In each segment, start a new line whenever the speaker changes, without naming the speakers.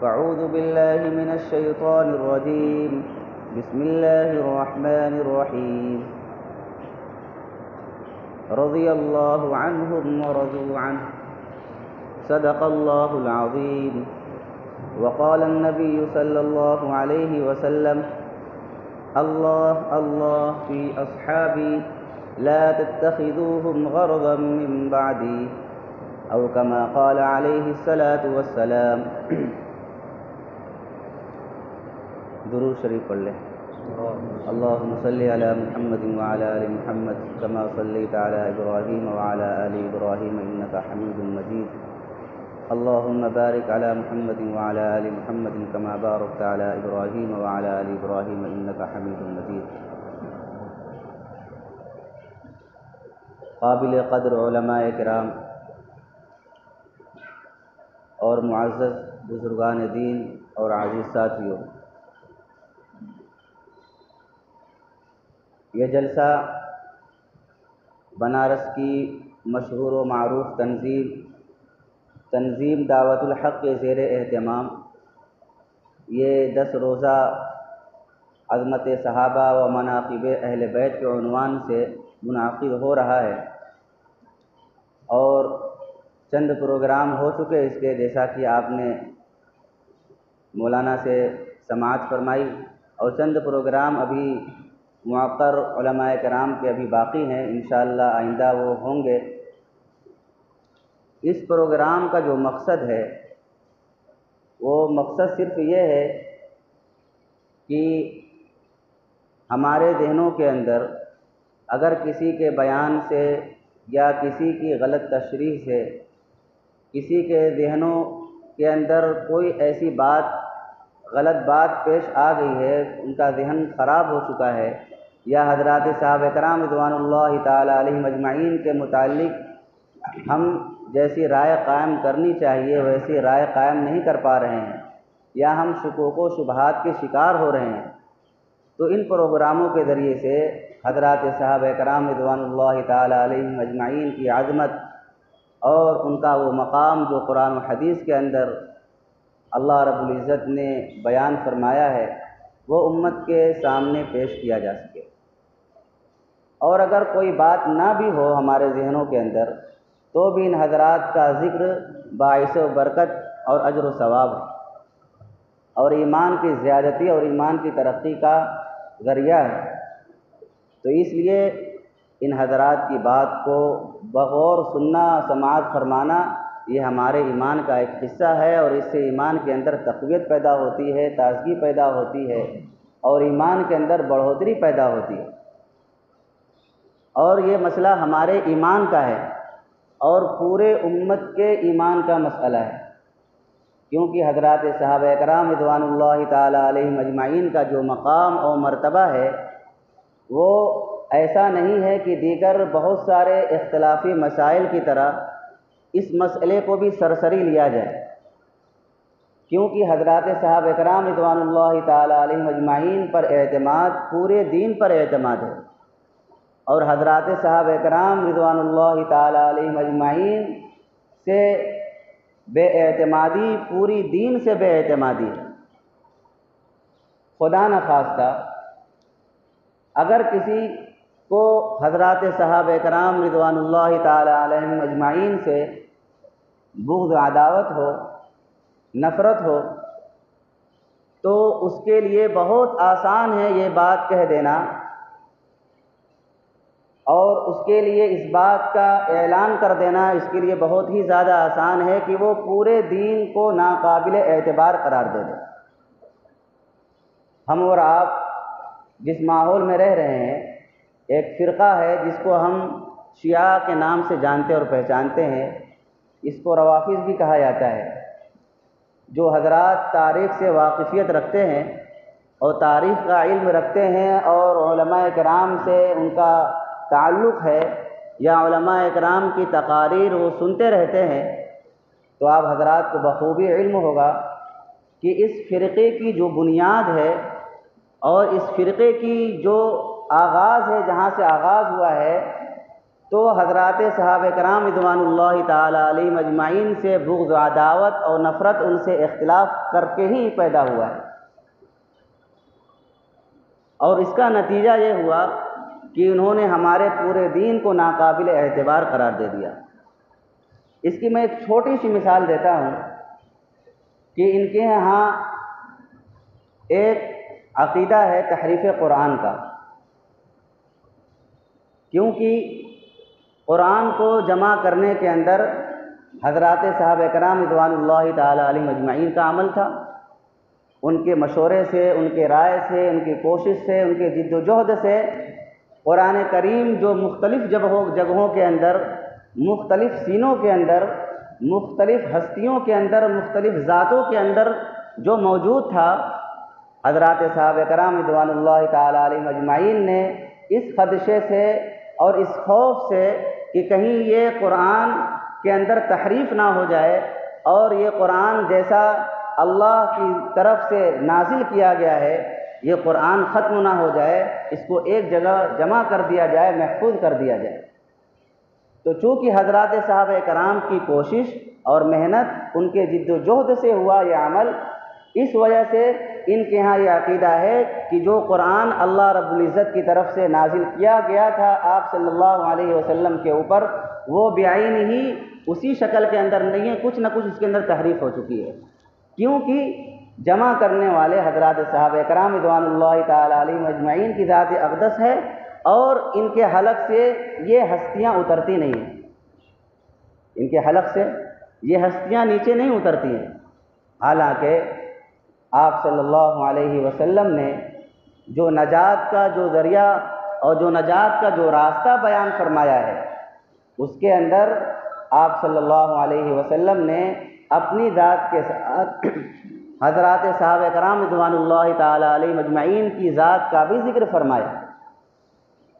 فأعوذ بالله من الشيطان الرجيم. بسم الله الرحمن الرحيم. رضي الله عنهم ورضوا عنه. صدق الله العظيم. وقال النبي صلى الله عليه وسلم: الله الله في أصحابي لا تتخذوهم غرضا من بعدي، أو كما قال عليه الصلاة والسلام. درود شریف پڑھ لیں. اللهم صل على محمد وعلى آل محمد كما صليت على إبراهيم وعلى آل إبراهيم إنك حميد مجيد. اللهم بارك على محمد وعلى آل محمد كما باركت على إبراهيم وعلى آل إبراهيم إنك حميد مجيد. قابل قدر علماء کرام اور معزز بزرگان دین اور عزیز ساتھیوں، یہ جلسہ بنارس کی مشہور و معروف تنظیم دعوت الحق کے زیر اہتمام یہ 10 روزہ عظمت صحابہ و مناقب اہل بیت کے عنوان سے منعقد ہو رہا ہے، اور چند پروگرام ہو چکے اس کے، جیسا کہ آپ نے مولانا سے سماعت فرمائی، اور چند پروگرام ابھی معقر علماء کرام کے ابھی باقی ہیں، انشاءاللہ آئندہ وہ ہوں گے. اس پروگرام کا جو مقصد ہے وہ مقصد صرف یہ ہے کہ ہمارے ذہنوں کے اندر اگر کسی کے بیان سے یا کسی کی غلط تشریح سے کسی کے ذہنوں کے اندر کوئی ایسی غلط بات پیش آ گئی ہے، ان کا ذہن خراب ہو چکا ہے، یا حضرات صحابہ کرام رضوان اللہ تعالی علیہم اجمعین کے متعلق ہم جیسی رائے قائم کرنی چاہیے ویسی رائے قائم نہیں کر پا رہے ہیں، یا ہم شکوک و شبہات کے شکار ہو رہے ہیں، تو ان پروگراموں کے ذریعے سے حضرات صحابہ کرام رضوان اللہ تعالی علیہم اجمعین کی عظمت اور ان کا وہ مقام جو قرآن و حدیث کے اندر اللہ رب العزت نے بیان فرمایا ہے وہ امت کے سامنے پیش کیا جا سکے. اور اگر کوئی بات نہ بھی ہو ہمارے ذہنوں کے اندر تو بھی ان حضرات کا ذکر باعث و برکت اور اجر و ثواب ہے، اور ایمان کی زیادتی اور ایمان کی ترقی کا ذریعہ ہے. تو اس لیے ان حضرات کی بات کو بغور سننا، سماعت فرمانا، یہ ہمارے ایمان کا ایک حصہ ہے، اور اس سے ایمان کے اندر تقویت پیدا ہوتی ہے، تازگی پیدا ہوتی ہے، اور ایمان کے اندر بڑھوتری پیدا ہوتی ہے. اور یہ مسئلہ ہمارے ایمان کا ہے اور پورے امت کے ایمان کا مسئلہ ہے، کیونکہ حضرات صحابہ کرام رضوان اللہ تعالی علیہم اجمعین کا جو مقام اور مرتبہ ہے وہ ایسا نہیں ہے کہ دیگر بہت سارے اختلافی مسائل کی طرح اس مسئلے کو بھی سرسری لیا جائے، کیونکہ حضرات صحابہ کرام رضوان اللہ تعالی علیہم اجمعین پر اعتماد پورے دین پر اعتماد ہے، اور حضرات صحابہ کرام رضوان اللہ تعالی علیہم اجمعین سے بے اعتمادی پوری دین سے بے اعتمادی ہے. خدا نخواستہ اگر کسی کو حضرات صحابہ کرام رضوان اللہ تعالی علیہم اجمعین سے بغض و عداوت ہو، نفرت ہو، تو اس کے لیے بہت آسان ہے یہ بات کہہ دینا، اور اس کے لیے اس بات کا اعلان کر دینا اس کے لیے بہت ہی زیادہ آسان ہے کہ وہ پورے دین کو ناقابل اعتبار قرار دے دے. ہم اور آپ جس ماحول میں رہ رہے ہیں، ایک فرقہ ہے جس کو ہم شیعہ کے نام سے جانتے اور پہچانتے ہیں، اس کو روافض بھی کہا جاتا ہے. جو حضرات تاریخ سے واقفیت رکھتے ہیں اور تاریخ کا علم رکھتے ہیں اور علماء کرام سے ان کا تعلق ہے، یا علماء کرام کی تقاریر وہ سنتے رہتے ہیں، تو آپ حضرات کو بخوبی علم ہوگا کہ اس فرقے کی جو بنیاد ہے اور اس فرقے کی جو آغاز ہے، جہاں سے آغاز ہوا ہے، تو حضرات صحابہ کرام رضوان اللہ تعالی علیہم اجمعین سے بغض و عداوت اور نفرت ان سے اختلاف کر کے ہی پیدا ہوا ہے، اور اس کا نتیجہ یہ ہوا کہ انہوں نے ہمارے پورے دین کو ناقابل اعتبار قرار دے دیا۔ اس کی میں ایک چھوٹی سی مثال دیتا ہوں کہ ان کے یہاں ایک عقیدہ ہے تحریف قرآن کا، کیونکہ قرآن کو جمع کرنے کے اندر حضرات صحابہ کرام رضوان اللہ تعالی علیہم اجمعین کا عمل تھا۔ ان کے مشورے سے، ان کے رائے سے، ان کی کوشش سے، ان کے جد و جہد سے قرآن کریم جو مختلف جگہوں کے اندر، مختلف سینوں کے اندر، مختلف ہستیوں کے اندر، مختلف ذاتوں کے اندر جو موجود تھا، حضرات صحابہ کرام رضوان اللہ تعالی علیہم اجمعین نے اس خدشے سے اور اس خوف سے کہ کہیں یہ قرآن کے اندر تحریف نہ ہو جائے اور یہ قرآن جیسا اللہ کی طرف سے نازل کیا گیا ہے یہ قرآن ختم نہ ہو جائے، اس کو ایک جگہ جمع کر دیا جائے، محفوظ کر دیا جائے۔ تو چونکہ حضرات صحابہ کرام کی کوشش اور محنت، ان کے جد و جہد سے ہوا یہ عمل، اس وجہ سے ان کے ہاں یہ عقیدہ ہے کہ جو قرآن اللہ رب العزت کی طرف سے نازل کیا گیا تھا آپ صلی اللہ علیہ وسلم کے اوپر، وہ بعین ہی اسی شکل کے اندر نہیں ہے، کچھ نہ کچھ اس کے اندر تحریف ہو چکی ہے، کیونکہ جمع کرنے والے حضرات صحابہ کرام رضوان اللہ تعالی علیہم اجمعین کی ذات اقدس ہے، اور ان کے حلق سے یہ ہستیاں اترتی نہیں ہیں، ان کے حلق سے یہ ہستیاں نیچے نہیں اترتی ہیں۔ حالانکہ آپ صلی اللہ علیہ وسلم نے جو نجات کا جو ذریعہ اور جو نجات کا جو راستہ بیان فرمایا ہے، اس کے اندر آپ صلی اللہ علیہ وسلم نے اپنی ذات کے ساتھ حضرات صحابہ کرام رضوان اللہ تعالی علیہم اجمعین کی ذات کا بھی ذکر فرمایا،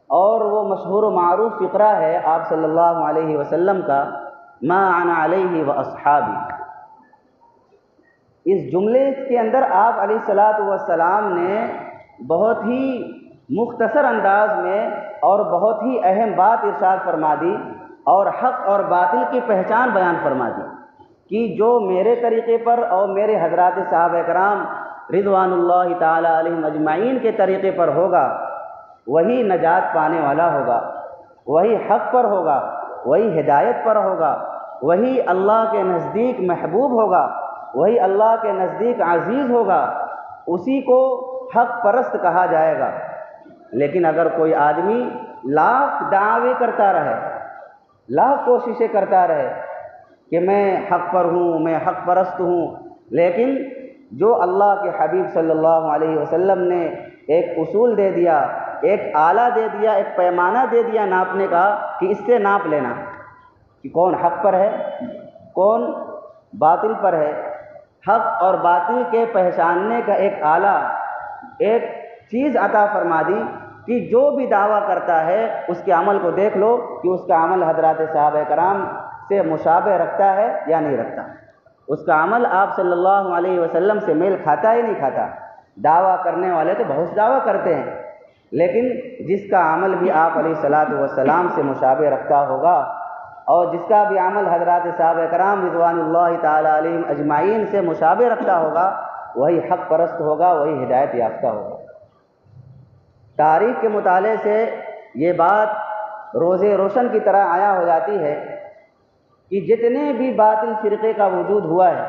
اور وہ مشہور و معروف فقرہ ہے آپ صلی اللہ علیہ وسلم کا، ما انا علیہ واصحابی۔ اس جملے کے اندر آپ علیہ الصلاۃ والسلام نے بہت ہی مختصر انداز میں اور بہت ہی اہم بات ارشاد فرما دی، اور حق اور باطل کی پہچان بیان فرما دی کہ جو میرے طریقے پر اور میرے حضرات صحابہ کرام رضوان اللہ تعالی علیہم اجمعین کے طریقے پر ہوگا، وہی نجات پانے والا ہوگا، وہی حق پر ہوگا، وہی ہدایت پر ہوگا، وہی اللہ کے نزدیک محبوب ہوگا، وہی اللہ کے نزدیک عزیز ہوگا، اسی کو حق پرست کہا جائے گا۔ لیکن اگر کوئی آدمی لاکھ دعوے کرتا رہے، لاکھ کوششیں کرتا رہے کہ میں حق پر ہوں، میں حق پرست ہوں، لیکن جو اللہ کے حبیب صلی اللہ علیہ وسلم نے ایک اصول دے دیا، ایک آلہ دے دیا، ایک پیمانہ دے دیا ناپنے کا کہ اس سے ناپ لینا کہ کون حق پر ہے، کون باطل پر ہے، حق اور باطل کے پہچاننے کا ایک آلہ، ایک چیز عطا فرما دی کہ جو بھی دعویٰ کرتا ہے اس کے عمل کو دیکھ لو کہ اس کا عمل حضرات صحابہ کرام سے مشابہ رکھتا ہے یا نہیں رکھتا، اس کا عمل آپ صلی اللہ علیہ وسلم سے میل کھاتا ہی نہیں کھاتا۔ دعویٰ کرنے والے تو بہت دعویٰ کرتے ہیں، لیکن جس کا عمل بھی آپ علیہ الصلاۃ والسلام سے مشابہ رکھتا ہوگا اور جس کا بھی عمل حضرات صحابہ کرام رضوان اللہ تعالی علیہم اجمعین سے مشابہ رکھتا ہوگا، وہی حق پرست ہوگا، وہی ہدایت یافتہ ہوگا۔ تاریخ کے مطالعے سے یہ بات روز روشن کی طرح عیاں ہو جاتی ہے کہ جتنے بھی باطل فرقے کا وجود ہوا ہے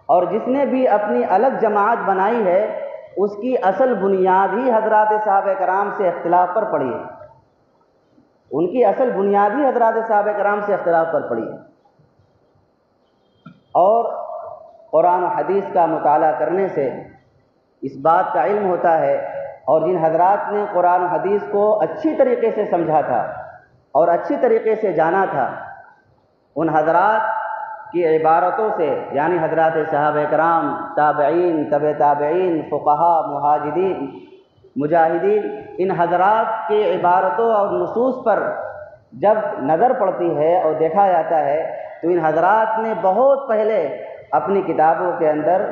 اور جس نے بھی اپنی الگ جماعت بنائی ہے، اس کی اصل بنیاد ہی حضرات صحابہ کرام سے اختلاف پر پڑی ہے، ان کی اصل بنیاد ہی حضرات صحابہ کرام سے اختلاف پر پڑی ہے۔ اور قرآن و حدیث کا مطالعہ کرنے سے اس بات کا علم ہوتا ہے، اور جن حضرات نے قرآن و حدیث کو اچھی طریقے سے سمجھا تھا اور اچھی طریقے سے جانا تھا، ان حضرات کی عبارتوں سے، یعنی حضرات صحابہ کرام، تابعین، تبع تابعین، فقہاء، مہاجرین، مجاہدین، ان حضرات کی عبارتوں اور نصوص پر جب نظر پڑتی ہے اور دیکھا جاتا ہے تو ان حضرات نے بہت پہلے اپنی کتابوں کے اندر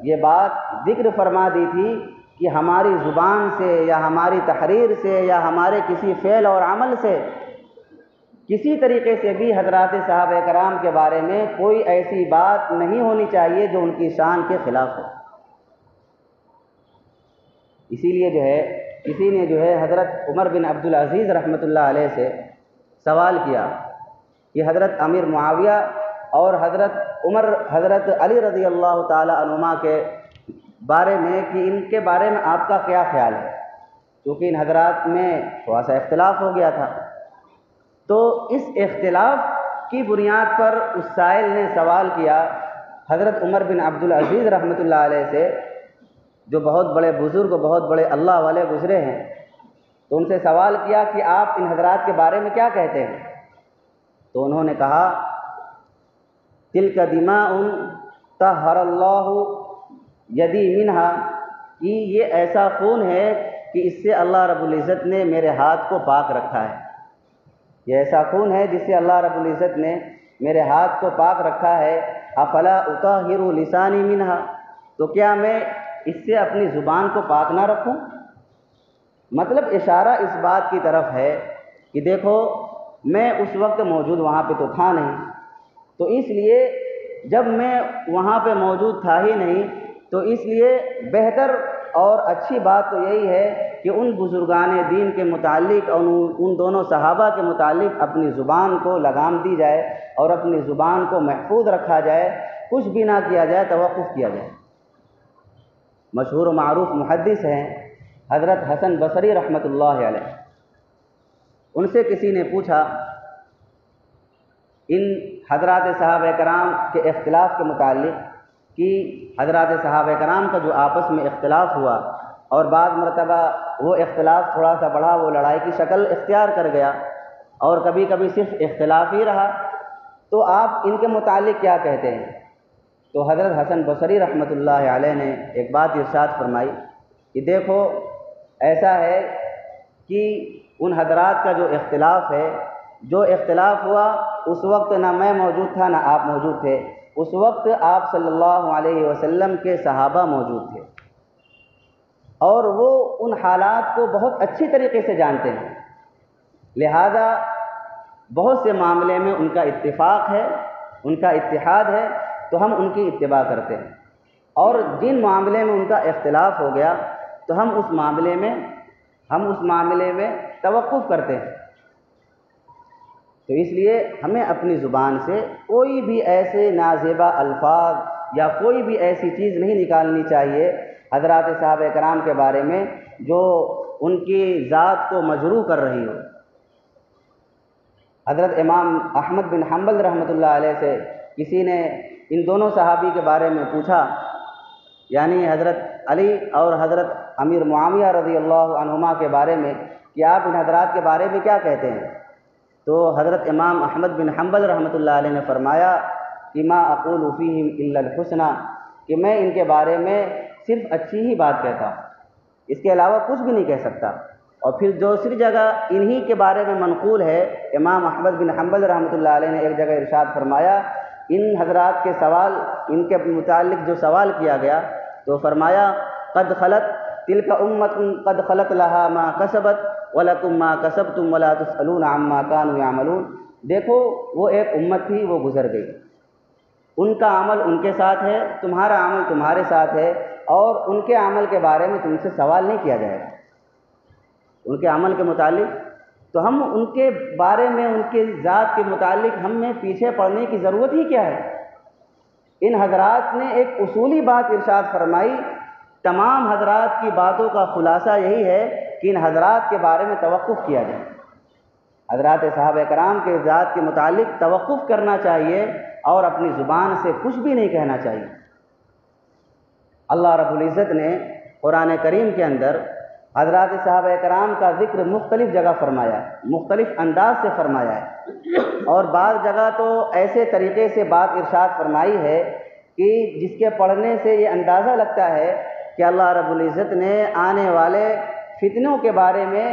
یہ بات ذکر فرما دی تھی کہ ہماری زبان سے یا ہماری تحریر سے یا ہمارے کسی فعل اور عمل سے کسی طریقے سے بھی حضرات صحابہ کرام کے بارے میں کوئی ایسی بات نہیں ہونی چاہیے جو ان کی شان کے خلاف ہو۔ اسی لیے کسی نے حضرت عمر بن عبدالعزیز رحمۃ اللہ علیہ سے سوال کیا کہ حضرت امیر معاویہ اور حضرت علی رضی اللہ تعالی عنہما کے بارے میں کہ ان کے بارے میں آپ کا کیا خیال ہے، کیونکہ ان حضرات میں تھوڑا سا اختلاف ہو گیا تھا۔ تو اس اختلاف کی بنیاد پر اس سائل نے سوال کیا حضرت عمر بن عبدالعزیز رحمۃ اللہ علیہ سے، جو بہت بڑے بزرگ، بہت بڑے اللہ والے گزرے ہیں، تو ان سے سوال کیا کہ آپ ان حضرات کے بارے میں کیا کہتے ہیں؟ تو انہوں نے کہا تلک دماء طہر اللہ یدی منہا، کہ یہ ایسا خون ہے کہ اس سے اللہ رب العزت نے میرے ہاتھ کو پاک رکھا ہے، یہ ایسا خون ہے جس سے اللہ رب العزت نے میرے ہاتھ کو پاک رکھا ہے۔ افلا اطہر لسانی منہا، تو کیا میں اس سے اپنی زبان کو پاک نہ رکھوں؟ مطلب اشارہ اس بات کی طرف ہے کہ دیکھو میں اس وقت موجود وہاں پہ تو تھا نہیں، تو اس لیے جب میں وہاں پہ موجود تھا ہی نہیں، تو اس لیے بہتر اور اچھی بات تو یہی ہے کہ ان بزرگان دین کے متعلق اور ان دونوں صحابہ کے متعلق اپنی زبان کو لگام دی جائے اور اپنی زبان کو محفوظ رکھا جائے، کچھ بھی نہ کیا جائے، توقف کیا جائے۔ مشہور و معروف محدث ہیں حضرت حسن بصری رحمۃ اللہ علیہ، ان سے کسی نے پوچھا ان حضرات صحابہ کرام کے اختلاف کے متعلق کہ حضرات صحابہ کرام کا جو آپس میں اختلاف ہوا اور بعض مرتبہ وہ اختلاف تھوڑا سا بڑھا، وہ لڑائی کی شکل اختیار کر گیا اور کبھی کبھی صرف اختلاف ہی رہا، تو آپ ان کے متعلق کیا کہتے ہیں؟ تو حضرت حسن بصری رحمۃ اللہ علیہ نے ایک بات ارشاد فرمائی کہ دیکھو ایسا ہے کہ ان حضرات کا جو اختلاف ہے، جو اختلاف ہوا اس وقت نہ میں موجود تھا نہ آپ موجود تھے، اس وقت آپ صلی اللہ علیہ وسلم کے صحابہ موجود تھے اور وہ ان حالات کو بہت اچھی طریقے سے جانتے ہیں، لہذا بہت سے معاملے میں ان کا اتفاق ہے، ان کا اتحاد ہے، تو ہم ان کی اتباع کرتے ہیں، اور جن معاملے میں ان کا اختلاف ہو گیا تو ہم اس معاملے میں توقف کرتے ہیں۔ تو اس لیے ہمیں اپنی زبان سے کوئی بھی ایسے نازیبا الفاظ یا کوئی بھی ایسی چیز نہیں نکالنی چاہیے حضرات صحابہ کرام کے بارے میں جو ان کی ذات کو مجروح کر رہی ہو۔ حضرت امام احمد بن حنبل رحمۃ اللہ علیہ سے کسی نے ان دونوں صحابی کے بارے میں پوچھا، یعنی حضرت علی اور حضرت امیر معاویہ رضی اللہ عنہما کے بارے میں کہ آپ ان حضرات کے بارے میں کیا کہتے ہیں؟ تو حضرت امام احمد بن حنبل رحمۃ اللہ علیہ نے فرمایا کہ ما اقول فیہم الا الحسنى، کہ میں ان کے بارے میں صرف اچھی ہی بات کہتا ہوں، اس کے علاوہ کچھ بھی نہیں کہہ سکتا۔ اور پھر دوسری جگہ انہی کے بارے میں منقول ہے، امام احمد بن حنبل رحمۃ اللہ علیہ نے ایک جگہ ارشاد فرمایا ان حضرات کے سوال، ان کے متعلق جو سوال کیا گیا تو فرمایا قد خلت تلک امت قد خلت لها ما کسبت ولکم ما کسبتم ولا تسألون عما كانوا يعملون، دیکھو وہ ایک امت تھی، وہ گزر گئی، ان کا عمل ان کے ساتھ ہے، تمہارا عمل تمہارے ساتھ ہے، اور ان کے عمل کے بارے میں تم سے سوال نہیں کیا جائے گا، ان کے عمل کے متعلق تو ہم ان کے بارے میں، ان کے ذات کے متعلق ہمیں پیچھے پڑنے کی ضرورت ہی کیا ہے؟ ان حضرات نے ایک اصولی بات ارشاد فرمائی، تمام حضرات کی باتوں کا خلاصہ یہی ہے کہ ان حضرات کے بارے میں توقف کیا جائے، حضرات صحابہ کرام کے ذات کے متعلق توقف کرنا چاہیے اور اپنی زبان سے کچھ بھی نہیں کہنا چاہیے۔ اللہ رب العزت نے قرآن کریم کے اندر حضرات صحابہ کرام کا ذکر مختلف جگہ فرمایا ہے، مختلف انداز سے فرمایا ہے، اور بعض جگہ تو ایسے طریقے سے بات ارشاد فرمائی ہے کہ جس کے پڑھنے سے یہ اندازہ لگتا ہے کہ اللہ رب العزت نے آنے والے فتنوں کے بارے میں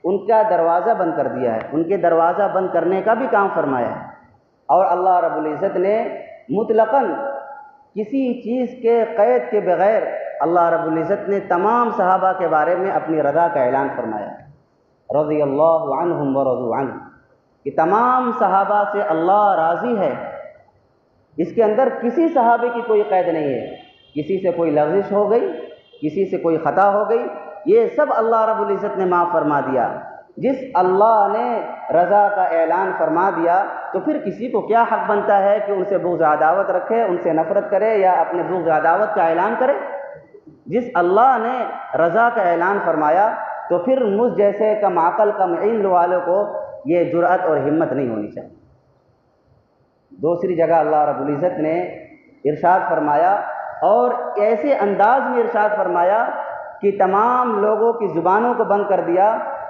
ان کا دروازہ بند کر دیا ہے، ان کے دروازہ بند کرنے کا بھی کام فرمایا ہے، اور اللہ رب العزت نے مطلقاً کسی چیز کے قید کے بغیر اللہ رب العزت نے تمام صحابہ کے بارے میں اپنی رضا کا اعلان فرمایا، رضی اللہ عنہم ورضوا عنہ، کہ تمام صحابہ سے اللہ راضی ہے، اس کے اندر کسی صحابے کی کوئی قید نہیں ہے، کسی سے کوئی لغزش ہو گئی، کسی سے کوئی خطا ہو گئی، یہ سب اللہ رب العزت نے معاف فرما دیا۔ جس اللہ نے رضا کا اعلان فرما دیا تو پھر کسی کو کیا حق بنتا ہے کہ ان سے بغض عداوت رکھے، ان سے نفرت کرے یا اپنے بغض عداوت کا اعلان کرے؟ جس اللہ نے رضا کا اعلان فرمایا تو پھر مجھ جیسے کم عقل کم علم والوں کو یہ جرأت اور ہمت نہیں ہونی چاہیے۔ دوسری جگہ اللہ رب العزت نے ارشاد فرمایا اور ایسے انداز میں ارشاد فرمایا کہ تمام لوگوں کی زبانوں کو بند کر دیا،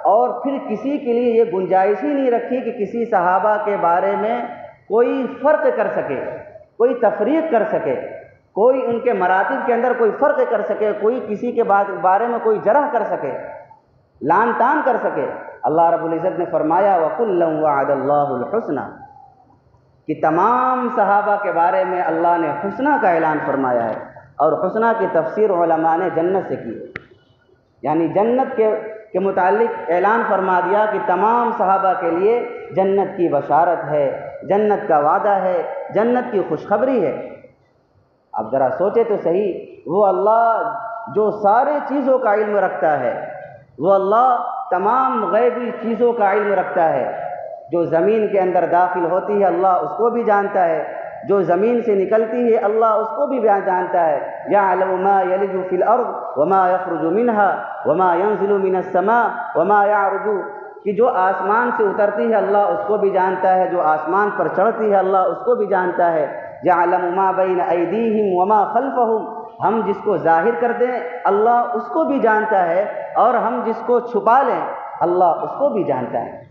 اور پھر کسی کے لیے یہ گنجائش ہی نہیں رکھی کہ کسی صحابہ کے بارے میں کوئی فرق کر سکے، کوئی تفریق کر سکے، کوئی ان کے مراتب کے اندر کوئی فرق کر سکے، کوئی کسی کے بارے میں کوئی جرح کر سکے، لان تان کر سکے۔ اللہ رب العزت نے فرمایا وَكُلًّا وَعَدَ اللَّهُ الْحُسْنَى، کہ تمام صحابہ کے بارے میں اللہ نے حسنہ کا اعلان فرمایا ہے، اور حسنہ کی تفسیر علماء نے جنت سے کی، یعنی جنت کے متعلق اعلان فرما دیا کہ تمام صحابہ کے لیے جنت کی بشارت ہے، جنت کا وعدہ ہے، جنت کی خوشخبری ہے۔ اب ذرا سوچے تو صحیح، وہ اللہ جو سارے چیزوں کا علم رکھتا ہے، وہ اللہ تمام غیبی چیزوں کا علم رکھتا ہے، جو زمین کے اندر داخل ہوتی ہے اللہ اس کو بھی جانتا ہے، جو زمین سے نکلتی ہے اللہ اس کو بھی جانتا ہے۔ یعلم ما یلج فی الارض وما یخرج منها وما ينزل من السماء وما یعرج، کہ جو آسمان سے اترتی ہے اللہ اس کو بھی جانتا ہے، جو آسمان پر چڑھتی ہے اللہ اس کو بھی جانتا ہے۔ یعلم ما بین ایدیہم وما خلفہم، ہم جس کو ظاہر کر دیں اللہ اس کو بھی جانتا ہے، اور ہم جس کو چھپا لیں اللہ اس کو بھی جانتا ہے۔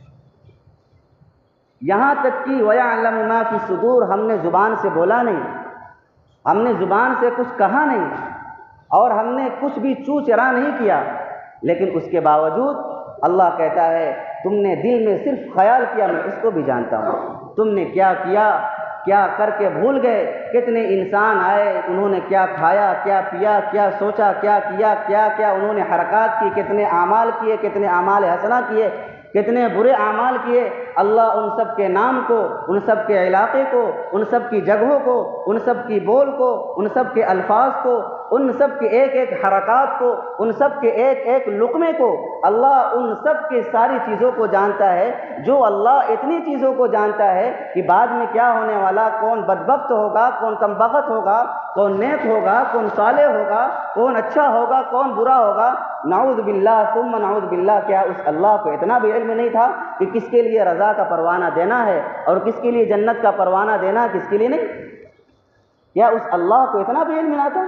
یہاں تک کہ وَيَعْلَمُ مَا فِي الصُّدُورِ، ہم نے زبان سے بولا نہیں، ہم نے زبان سے کچھ کہا نہیں، اور ہم نے کچھ بھی چو چرا نہیں کیا، لیکن اس کے باوجود اللہ کہتا ہے تم نے دل میں صرف خیال کیا، میں اس کو بھی جانتا ہوں۔ تم نے کیا کیا، کیا کر کے بھول گئے، کتنے انسان آئے، انہوں نے کیا کھایا، کیا پیا، کیا سوچا، کیا کیا، کیا کیا انہوں نے حرکات کی، کتنے اعمال کیے، کتنے اعمال حسنہ کیے، کتنے برے اعمال کیے، اللہ ان سب کے نام کو، ان سب کے علاقے کو، ان سب کی جگہوں کو، ان سب کی بول کو، ان سب کے الفاظ کو، ان سب کے ایک ایک حرکات کو، ان سب کے ایک ایک لقمے کو، اللہ ان سب کے ساری چیزوں کو جانتا ہے۔ جو اللہ اتنی چیزوں کو جانتا ہے کہ بعد میں کیا ہونے والا، کون بدبخت ہوگا، کون کمبخت ہوگا، کون نیک ہوگا، کون صالح ہوگا، کون اچھا ہوگا، کون برا ہوگا، نعوذ باللہ ثم نعوذ باللہ، کیا اس اللہ کو اتنا بھی علم نہیں تھا کہ کس کے لیے رضا کا پروانہ دینا ہے اور کس کے لیے جنت کا پروانہ دینا ہے، کس کے لیے نہیں؟ کیا اس اللہ کو اتنا بھی علم نہ تھا؟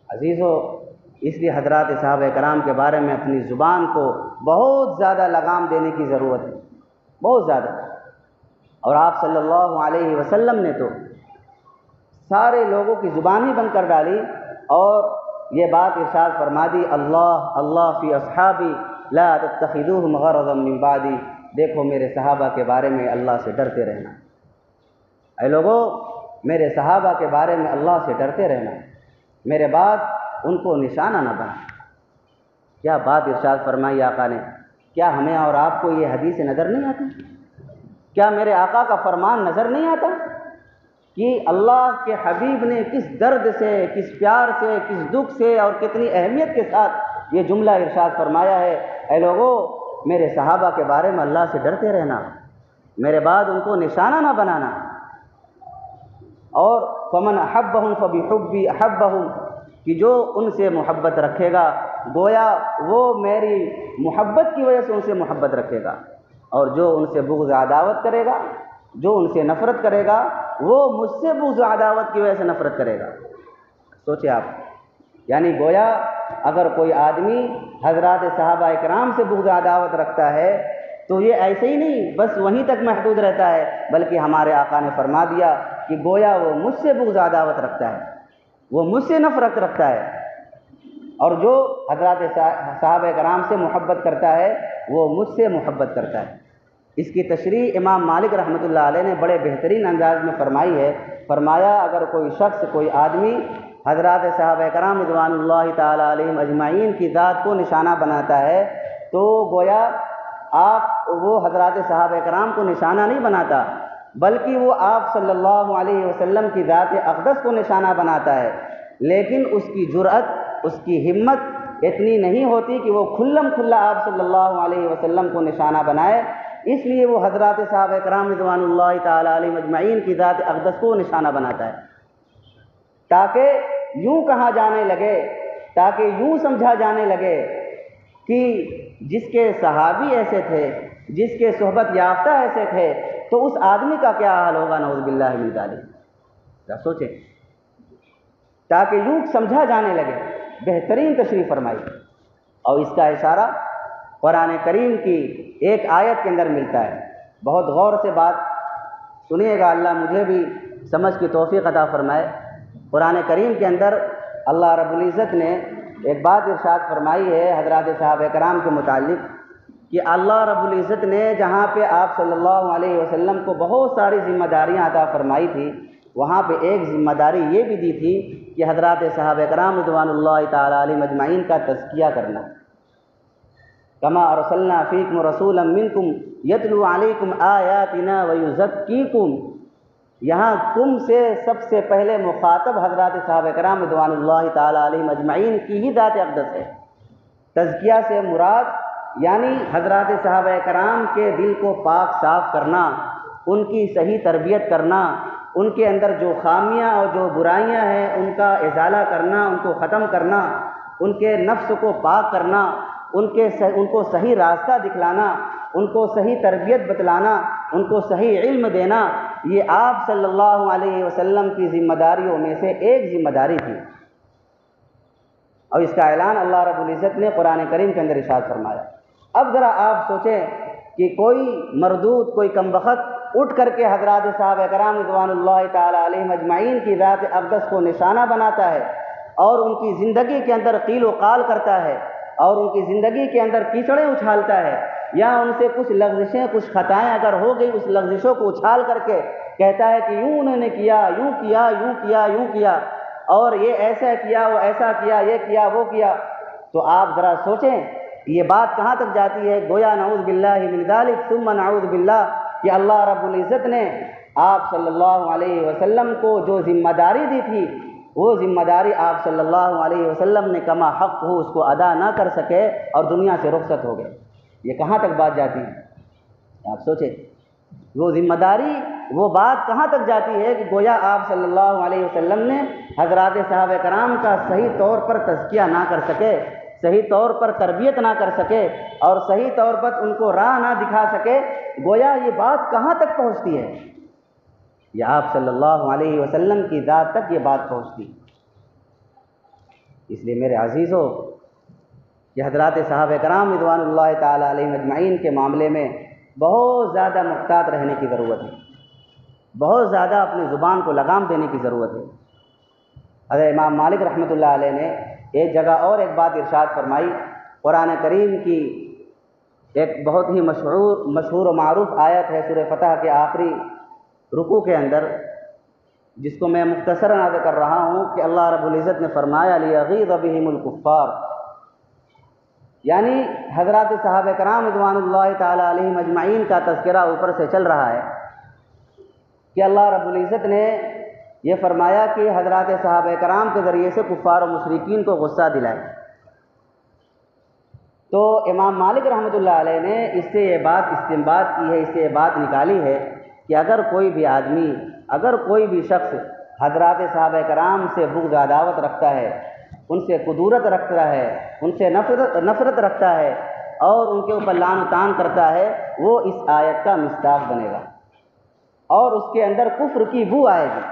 عزیزو، اس لیے حضرات صحابہ کرام کے بارے میں اپنی زبان کو بہت زیادہ لگام دینے کی ضرورت ہے، بہت زیادہ۔ اور آپ صلی اللہ علیہ وسلم نے تو سارے لوگوں کی زبان ہی بند کر ڈالی، اور یہ بات ارشاد فرما دی اللہ اللہ فی اصحابی لا تتخذوهم غرضا من بعدی، دیکھو میرے صحابہ کے بارے میں اللہ سے ڈرتے رہنا، اے لوگو میرے صحابہ کے بارے میں اللہ سے ڈرتے رہنا، میرے بعد ان کو نشانہ نہ بنا۔ کیا بات ارشاد فرمائی آقا نے! کیا ہمیں اور آپ کو یہ حدیث نظر نہیں آتی؟ کیا میرے آقا کا فرمان نظر نہیں آتا کہ اللہ کے حبیب نے کس درد سے، کس پیار سے، کس دکھ سے اور کتنی اہمیت کے ساتھ یہ جملہ ارشاد فرمایا ہے، اے لوگو میرے صحابہ کے بارے میں اللہ سے ڈرتے رہنا، میرے بعد ان کو نشانہ نہ بنانا۔ اور فمن احبہم فبحبی احبہم، کہ جو ان سے محبت رکھے گا گویا وہ میری محبت کی وجہ سے ان سے محبت رکھے گا، اور جو ان سے بغض عداوت کرے گا، جو ان سے نفرت کرے گا، وہ مجھ سے بغض عداوت کی وجہ سے نفرت کرے گا۔ سوچے آپ، یعنی گویا اگر کوئی آدمی حضرات صحابہ اکرام سے بغض عداوت رکھتا ہے تو یہ ایسے ہی نہیں بس وہیں تک محدود رہتا ہے، بلکہ ہمارے آقا نے فرما دیا کہ گویا وہ مجھ سے بغض عداوت رکھتا ہے، وہ مجھ سے نفرت رکھتا ہے، اور جو حضرات صحابہ کرام سے محبت کرتا ہے وہ مجھ سے محبت کرتا ہے۔ اس کی تشریح امام مالک رحمۃ اللہ علیہ نے بڑے بہترین انداز میں فرمائی ہے۔ فرمایا اگر کوئی شخص، کوئی آدمی حضرات صحابہ کرام رضوان اللہ تعالیٰ علیہم اجمعین کی ذات کو نشانہ بناتا ہے تو گویا وہ حضرات صحابہ کرام کو نشانہ نہیں بناتا، بلکہ وہ آپ صلی اللہ علیہ وسلم کی ذات اقدس کو نشانہ بناتا ہے، لیکن اس کی جرأت، اس کی ہمت اتنی نہیں ہوتی کہ وہ کھلم کھلا آپ صلی اللہ علیہ وسلم کو نشانہ بنائے، اس لیے وہ حضرات صحابہ کرام رضوان اللہ تعالیٰ علیہ مجمعین کی ذات اقدس کو نشانہ بناتا ہے، تاکہ یوں کہا جانے لگے، تاکہ یوں سمجھا جانے لگے کہ جس کے صحابی ایسے تھے، جس کے صحبت یافتہ ایسے تھے، تو اس آدمی کا کیا حال ہوگا، نعوذ باللہ من ذالک۔ ذرا سوچیں، تاکہ یوں سمجھا جانے لگے، بہترین تشریح فرمائی۔ اور اس کا اشارہ قرآن کریم کی ایک آیت کے اندر ملتا ہے، بہت غور سے بات سنیے گا، اللہ مجھے بھی سمجھ کی توفیق عطا فرمائے۔ قرآن کریم کے اندر اللہ رب العزت نے ایک بات ارشاد فرمائی ہے حضرات صحابہ کرام کے متعلق، کہ اللہ رب العزت نے جہاں پہ آپ صلی اللہ علیہ وسلم کو بہت ساری ذمہ داریاں عطا فرمائی تھی، وہاں پہ ایک ذمہ داری یہ بھی دی تھی کہ حضرات صحابہ کرام رضوان اللہ تعالیٰ علیہ مجمعین کا تزکیہ کرنا۔ کما ارسلنا فیکم رسولا منکم یتلو علیکم آیاتنا ویزکیکم، یہاں تم سے سب سے پہلے مخاطب حضرات صحابہ کرام رضوان اللہ تعالیٰ علیہ مجمعین کی ہی ذات اقدس ہے۔ تزکیہ سے مراد یعنی حضرات صحابہ کرام کے دل کو پاک صاف کرنا، ان کی صحیح تربیت کرنا، ان کے اندر جو خامیاں اور جو برائیاں ہیں ان کا ازالہ کرنا، ان کو ختم کرنا، ان کے نفس کو پاک کرنا، ان کو صحیح راستہ دکھلانا، ان کو صحیح تربیت بتلانا، ان کو صحیح علم دینا، یہ آپ صلی اللہ علیہ وسلم کی ذمہ داریوں میں سے ایک ذمہ داری تھی۔ اور اس کا اعلان اللہ رب العزت نے قرآن کریم کے اندر ارشاد فرمایا۔ اب ذرا آپ سوچیں کہ کوئی مردود، کوئی کمبخت اٹھ کر کے حضرات صحابہ کرام رضوان اللہ تعالیٰ علیہ مجمعین کی ذات اقدس کو نشانہ بناتا ہے، اور ان کی زندگی کے اندر قیل و قال کرتا ہے، اور ان کی زندگی کے اندر کیچڑیں اچھالتا ہے، یا ان سے کچھ لغزشیں، کچھ خطائیں اگر ہو گئی، اس لغزشوں کو اچھال کر کے کہتا ہے کہ یوں انہوں نے کیا، یوں کیا، یوں کیا، یوں کیا، اور یہ ایسا کیا، وہ ایسا کیا، یہ کیا، وہ کیا، تو آپ ذرا سوچیں یہ بات کہاں تک جاتی ہے۔ گویا نعوذ باللہ من ذالک ثم نعوذ باللہ کہ اللہ رب العزت نے آپ صلی اللہ علیہ وسلم کو جو ذمہ داری دی تھی، وہ ذمہ داری آپ صلی اللہ علیہ وسلم نے کما حق ہو اس کو ادا نہ کر سکے اور دنیا سے رخصت ہو گئے۔ یہ کہاں تک بات جاتی ہے، آپ سوچیں، وہ ذمہ داری، وہ بات کہاں تک جاتی ہے کہ گویا آپ صلی اللہ علیہ وسلم نے حضرات صحابہ کرام کا صحیح طور پر تزکیہ نہ کر سکے، صحیح طور پر تربیت نہ کر سکے، اور صحیح طور پر ان کو راہ نہ دکھا سکے۔ گویا یہ بات کہاں تک پہنچتی ہے، یہ آپ صلی اللہ علیہ وسلم کی ذات تک یہ بات پہنچتی۔ اس لیے میرے عزیزو، کہ حضرات صحابہ کرام رضوان اللہ تعالیٰ علیہ مجمعین کے معاملے میں بہت زیادہ محتاط رہنے کی ضرورت ہے، بہت زیادہ اپنی زبان کو لگام دینے کی ضرورت ہے۔ حضرت امام مالک رحمۃ اللہ علیہ نے ایک جگہ اور ایک بات ارشاد فرمائی، قرآن کریم کی ایک بہت ہی مشہور و معروف آیت ہے سورہ فتح کے آخری رکوع کے اندر، جس کو میں مختصراً عرض کر رہا ہوں کہ اللہ رب العزت نے فرمایا لیغیظ بہم الکفار، یعنی حضرات صحابہ کرام رضوان اللہ تعالیٰ علیہ مجمعین کا تذکرہ اوپر سے چل رہا ہے کہ اللہ رب العزت نے یہ فرمایا کہ حضرات صحابہ کرام کے ذریعے سے کفار و مشرکین کو غصہ دلائے۔ تو امام مالک رحمۃ اللہ علیہ نے اس سے یہ بات استنباط کی ہے، اس سے یہ بات نکالی ہے کہ اگر کوئی بھی آدمی، اگر کوئی بھی شخص حضرات صحابہ کرام سے بغض عداوت رکھتا ہے، ان سے کدورت رکھتا ہے، ان سے نفرت رکھتا ہے، اور ان کے اوپر لعن و طعن کرتا ہے، وہ اس آیت کا مصداق بنے گا، اور اس کے اندر کفر کی بو آئے گی،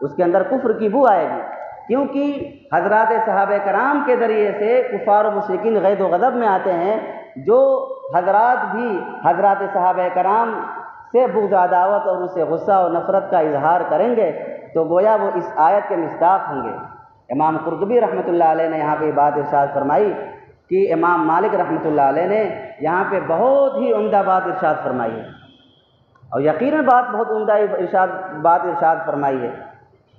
اس کے اندر کفر کی بو آئے گی، کیونکہ حضرات صحابہ کرام کے ذریعے سے کفار و مشرکین غیظ و غضب میں آتے ہیں۔ جو حضرات بھی حضرات صحابہ کرام سے بغض عداوت اور ان سے غصہ و نفرت کا اظہار کریں گے تو گویا وہ اس آیت کے مصداق ہوں گے۔ امام قرطبی رحمۃ اللہ علیہ نے یہاں پہ بات ارشاد فرمائی کہ امام مالک رحمۃ اللہ علیہ نے یہاں پہ بہت ہی عمدہ بات ارشاد فرمائی ہے، اور یقیناً بہت عمدہ بات ارشاد فرمائی ہے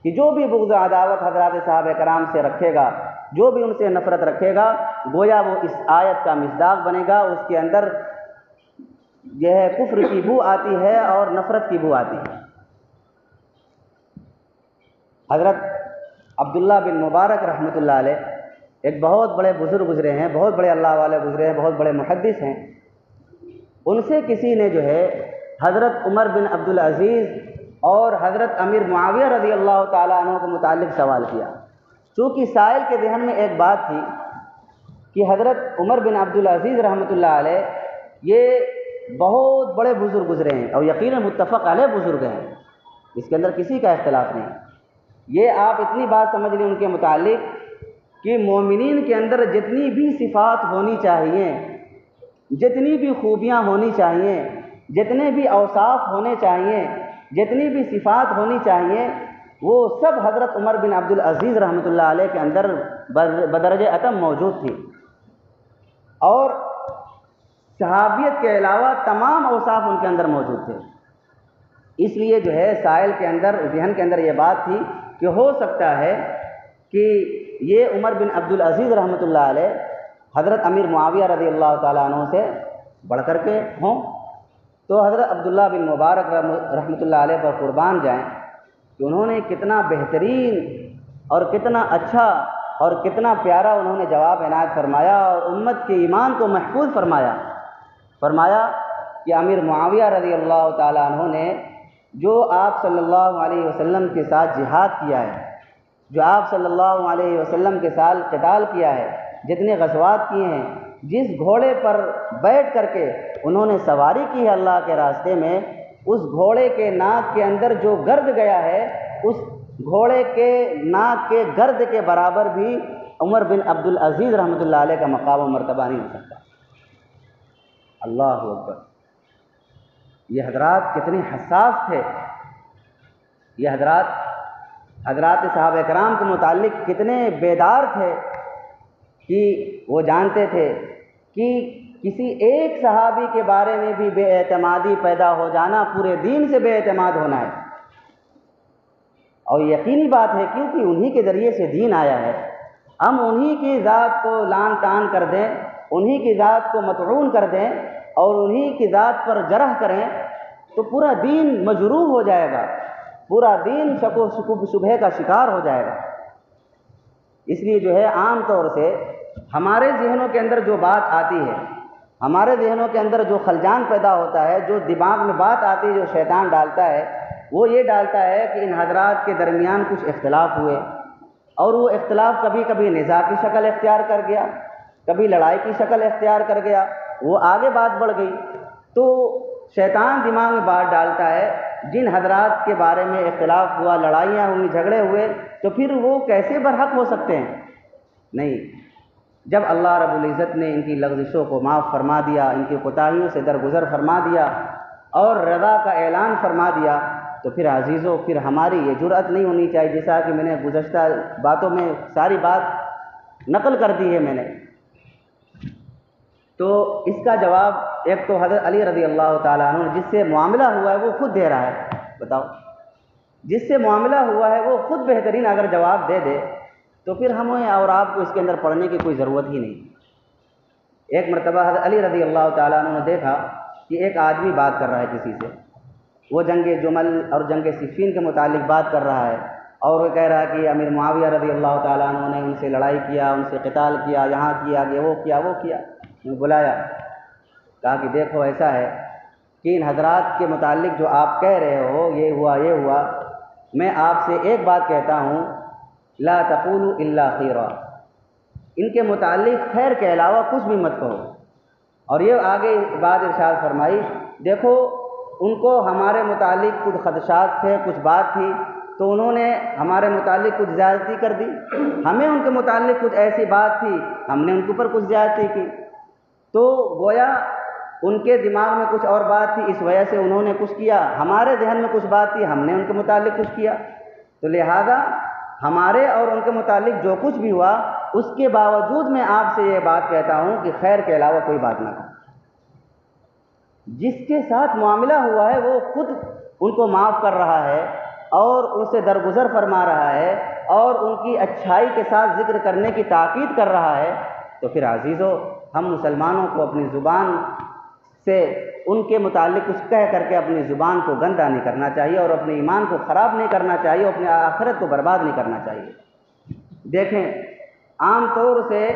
کہ جو بھی بغض و عداوت حضرات صحابہ کرام سے رکھے گا، جو بھی ان سے نفرت رکھے گا، گویا وہ اس آیت کا مصداق بنے گا، اس کے اندر یہ ہے کفر کی بو آتی ہے اور نفرت کی بو آتی ہے۔ حضرت عبداللہ بن مبارک رحمۃ اللہ علیہ ایک بہت بڑے بزرگ گزرے ہیں، بہت بڑے اللہ والے گزرے ہیں، بہت بڑے محدث ہیں۔ ان سے کسی نے جو ہے حضرت عمر بن عبدالعزیز اور حضرت امیر معاویہ رضی اللہ تعالیٰ عنہ کے متعلق سوال کیا۔ چونکہ سائل کے ذہن میں ایک بات تھی کہ حضرت عمر بن عبدالعزیز رحمۃ اللہ علیہ یہ بہت بڑے بزرگ گزرے ہیں اور یقیناً متفق علیہ بزرگ ہیں، اس کے اندر کسی کا اختلاف نہیں۔ یہ آپ اتنی بات سمجھ لیں ان کے متعلق کہ مومنین کے اندر جتنی بھی صفات ہونی چاہیے، جتنی بھی خوبیاں ہونی چاہیے، جتنے بھی اوصاف ہونے چاہیے، جتنی بھی صفات ہونی چاہیے، وہ سب حضرت عمر بن عبدالعزیز رحمۃ اللہ علیہ کے اندر بدرجہ اتم موجود تھی، اور صحابیت کے علاوہ تمام اوصاف ان کے اندر موجود تھے۔ اس لیے جو ہے سائل کے اندر، ذہن کے اندر یہ بات تھی کہ ہو سکتا ہے کہ یہ عمر بن عبدالعزیز رحمۃ اللہ علیہ حضرت امیر معاویہ رضی اللہ تعالیٰ عنہ سے بڑھ کر کے ہوں۔ تو حضرت عبداللہ بن مبارک رحمۃ اللہ علیہ پر قربان جائیں کہ انہوں نے کتنا بہترین اور کتنا اچھا اور کتنا پیارا انہوں نے جواب عنایت فرمایا اور امت کے ایمان کو محفوظ فرمایا کہ امیر معاویہ رضی اللہ تعالیٰ عنہ نے جو آپ صلی اللہ علیہ وسلم کے ساتھ جہاد کیا ہے، جو آپ صلی اللہ علیہ وسلم کے ساتھ قتال کیا ہے، جتنے غزوات کیے ہیں، جس گھوڑے پر بیٹھ کر کے انہوں نے سواری کی ہے اللہ کے راستے میں، اس گھوڑے کے ناک کے اندر جو گرد گیا ہے، اس گھوڑے کے ناک کے گرد کے برابر بھی عمر بن عبدالعزیز رحمۃ اللہ علیہ کا مقام و مرتبہ نہیں ہو سکتا۔ اللہ اکبر! یہ حضرات کتنے حساس تھے، یہ حضرات صحابہ کرام کے متعلق کتنے بیدار تھے کہ وہ جانتے تھے کہ کسی ایک صحابی کے بارے میں بھی بے اعتمادی پیدا ہو جانا پورے دین سے بے اعتماد ہونا ہے، اور یقینی بات ہے کیونکہ انہی کے ذریعے سے دین آیا ہے۔ ہم انہی کی ذات کو لعن طعن کر دیں، انہی کی ذات کو مطعون کر دیں اور انہی کی ذات پر جرح کریں تو پورا دین مجروح ہو جائے گا، پورا دین شک و شبہے کا شکار ہو جائے گا۔ اس لیے جو ہے عام طور سے ہمارے ذہنوں کے اندر جو بات آتی ہے، ہمارے ذہنوں کے اندر جو خلجان پیدا ہوتا ہے، جو دماغ میں بات آتی ہے، جو شیطان ڈالتا ہے، وہ یہ ڈالتا ہے کہ ان حضرات کے درمیان کچھ اختلاف ہوئے اور وہ اختلاف کبھی کبھی نزاع کی شکل اختیار کر گیا، کبھی لڑائی کی شکل اختیار کر گیا، وہ آگے بات بڑھ گئی، تو شیطان دماغ میں بات ڈالتا ہے جن حضرات کے بارے میں اختلاف ہوا، لڑائیاں ہوئی، جھگڑے ہوئے، تو پھر وہ کیسے برحق ہو سکتے ہیں؟ نہیں، جب اللہ رب العزت نے ان کی لغزشوں کو معاف فرما دیا، ان کی کوتاہیوں سے درگزر فرما دیا اور رضا کا اعلان فرما دیا، تو پھر عزیزو پھر ہماری یہ جرأت نہیں ہونی چاہیے، جیسا کہ میں نے گزشتہ باتوں میں ساری بات نقل کر دی ہے میں نے۔ تو اس کا جواب ایک تو حضرت علی رضی اللہ تعالیٰ عنہ جس سے معاملہ ہوا ہے وہ خود دے رہا ہے۔ بتاؤ، جس سے معاملہ ہوا ہے وہ خود بہترین اگر جواب دے دے تو پھر ہمیں اور آپ کو اس کے اندر پڑھنے کی کوئی ضرورت ہی نہیں۔ ایک مرتبہ حضرت علی رضی اللہ تعالیٰ عنہ نے دیکھا کہ ایک آدمی بات کر رہا ہے کسی سے، وہ جنگ جمل اور جنگ صفین کے متعلق بات کر رہا ہے، اور وہ کہہ رہا ہے کہ امیر معاویہ رضی اللہ تعالیٰ عنہ نے ان سے لڑائی کیا، ان سے قتال کیا، یہاں کیا کہ وہ کیا وہ کیا۔ میں بلایا، کہا کہ دیکھو ایسا ہے کہ ان حضرات کے متعلق جو آپ کہہ رہے ہو یہ ہوا، میں آپ سے ایک بات کہتا ہوں، لا تقولوا الا خیرا، ان کے متعلق خیر کے علاوہ کچھ بھی مت کہو۔ اور یہ آگے بات ارشاد فرمائی، دیکھو ان کو ہمارے متعلق کچھ خدشات تھے، کچھ بات تھی، تو انہوں نے ہمارے متعلق کچھ زیادتی کر دی، ہمیں ان کے متعلق کچھ ایسی بات تھی، ہم نے ان کے اوپر کچھ زیادتی کی، تو گویا ان کے دماغ میں کچھ اور بات تھی، اس وجہ سے انہوں نے کچھ کیا، ہمارے ذہن میں کچھ بات تھی، ہم نے ان کے متعلق کچھ کیا، تو لہذا ہمارے اور ان کے متعلق جو کچھ بھی ہوا اس کے باوجود میں آپ سے یہ بات کہتا ہوں کہ خیر کے علاوہ کوئی بات نہ کرو۔ جس کے ساتھ معاملہ ہوا ہے وہ خود ان کو معاف کر رہا ہے اور ان سے درگزر فرما رہا ہے اور ان کی اچھائی کے ساتھ ذکر کرنے کی تاکید کر رہا ہے، تو پھر عزیزو ہم مسلمانوں کو اپنی زبان سے ان کے متعلق کچھ کہہ کر کے اپنی زبان کو گندا نہیں کرنا چاہیے اور اپنے ایمان کو خراب نہیں کرنا چاہیے، اور اپنی آخرت کو برباد نہیں کرنا چاہیے۔ دیکھیں، عام طور سے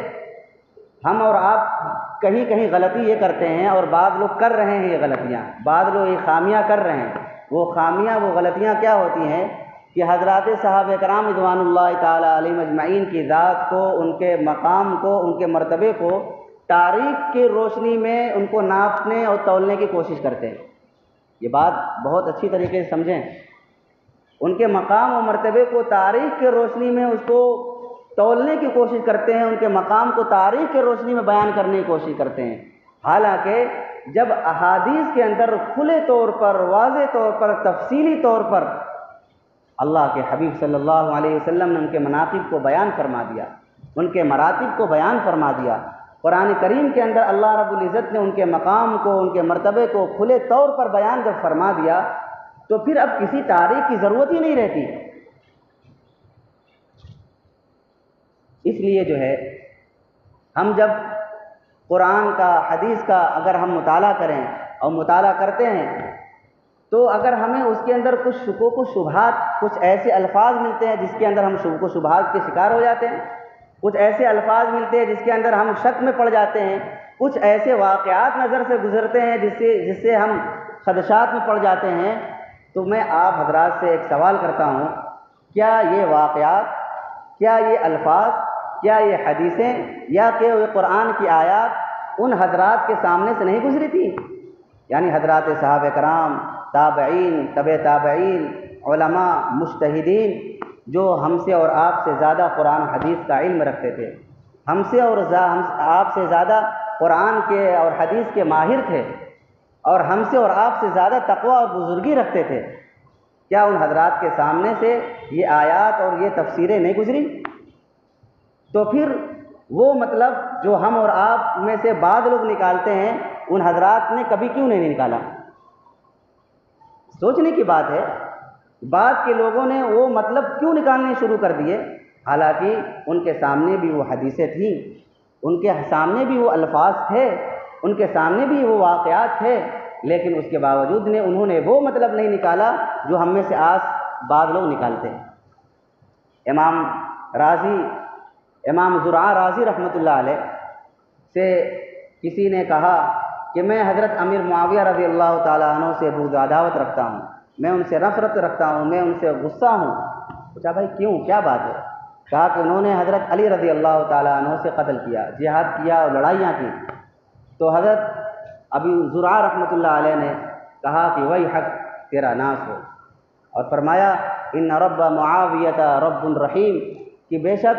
ہم اور آپ کہیں کہیں غلطی یہ کرتے ہیں، اور بعض لوگ کر رہے ہیں یہ غلطیاں، بعض لوگ یہ خامیاں کر رہے ہیں۔ وہ خامیاں، وہ غلطیاں کیا ہوتی ہیں کہ حضرات صحابہ کرام رضوان اللہ تعالیٰ علیہم اجمعین کی ذات کو، ان کے مقام کو، ان کے مرتبے کو تاریخ کی روشنی میں ان کو ناپنے اور تولنے کی کوشش کرتے ہیں۔ یہ بات بہت اچھی طریقے سے سمجھیں، ان کے مقام و مرتبے کو تاریخ کی روشنی میں اس کو تولنے کی کوشش کرتے ہیں، ان کے مقام کو تاریخ کی روشنی میں بیان کرنے کی کوشش کرتے ہیں۔ حالانکہ جب احادیث کے اندر کھلے طور پر، واضح طور پر، تفصیلی طور پر اللہ کے حبیب صلی اللہ علیہ وسلم نے ان کے مناقب کو بیان فرما دیا، ان کے مراتب کو بیان فرما دیا، قرآن کریم کے اندر اللہ رب العزت نے ان کے مقام کو، ان کے مرتبے کو کھلے طور پر بیان جب فرما دیا، تو پھر اب کسی تاریخ کی ضرورت ہی نہیں رہتی۔ اس لیے جو ہے، ہم جب قرآن کا، حدیث کا اگر ہم مطالعہ کریں اور مطالعہ کرتے ہیں، تو اگر ہمیں اس کے اندر کچھ شکوک و شبہات، کچھ ایسے الفاظ ملتے ہیں جس کے اندر ہم شکوک و شبہات کے شکار ہو جاتے ہیں، کچھ ایسے الفاظ ملتے ہیں جس کے اندر ہم شک میں پڑ جاتے ہیں، کچھ ایسے واقعات نظر سے گزرتے ہیں جس سے ہم خدشات میں پڑ جاتے ہیں، تو میں آپ حضرات سے ایک سوال کرتا ہوں، کیا یہ واقعات، کیا یہ الفاظ، کیا یہ حدیثیں، یا کہ یہ قرآن کی آیات ان حضرات کے سامنے سے نہیں گزری تھی؟ یعنی حضرات صحابہ کرام، تابعین، تبع تابعین، علماء، مجتہدین، جو ہم سے اور آپ سے زیادہ قرآن و حدیث کا علم رکھتے تھے، ہم سے اور آپ سے زیادہ قرآن کے اور حدیث کے ماہر تھے، اور ہم سے اور آپ سے زیادہ تقویٰ اور بزرگی رکھتے تھے، کیا ان حضرات کے سامنے سے یہ آیات اور یہ تفسیریں نہیں گزری؟ تو پھر وہ مطلب جو ہم اور آپ میں سے بعض لوگ نکالتے ہیں، ان حضرات نے کبھی کیوں نہیں نکالا؟ سوچنے کی بات ہے، بعد کے لوگوں نے وہ مطلب کیوں نکالنے شروع کر دیے؟ حالانکہ ان کے سامنے بھی وہ حدیثیں تھیں، ان کے سامنے بھی وہ الفاظ تھے، ان کے سامنے بھی وہ واقعات تھے، لیکن اس کے باوجود انہوں نے وہ مطلب نہیں نکالا جو ہم میں سے آج بعض لوگ نکالتے ہیں۔ امام زرعہ رازی رحمۃ اللہ علیہ سے کسی نے کہا کہ میں حضرت امیر معاویہ رضی اللہ تعالیٰ عنہ سے بغض عداوت رکھتا ہوں، میں ان سے نفرت رکھتا ہوں، میں ان سے غصہ ہوں۔ پوچھا بھائی کیوں، کیا بات ہے؟ کہا کہ انہوں نے حضرت علی رضی اللہ تعالیٰ عنہ سے قتل کیا، جہاد کیا اور لڑائیاں کی۔ تو حضرت ابی زرعہ رحمۃ اللہ علیہ نے کہا کہ وہی حق تیرا ناس ہو، اور فرمایا ان رب معاویہ رب الرحیم، کہ بے شک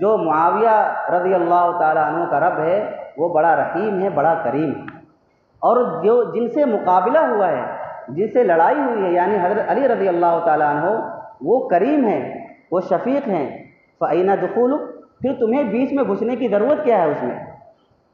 جو معاویہ رضی اللہ تعالیٰ عنہ کا رب ہے وہ بڑا رحیم ہے، بڑا کریم ہے، اور جو جن سے مقابلہ ہوا ہے، جن سے لڑائی ہوئی ہے، یعنی حضرت علی رضی اللہ تعالیٰ عنہ، وہ کریم ہیں، وہ شفیق ہیں۔ فَأَيْنَ دُخُولُ، پھر تمہیں بیچ میں گھسنے کی ضرورت کیا ہے اس میں؟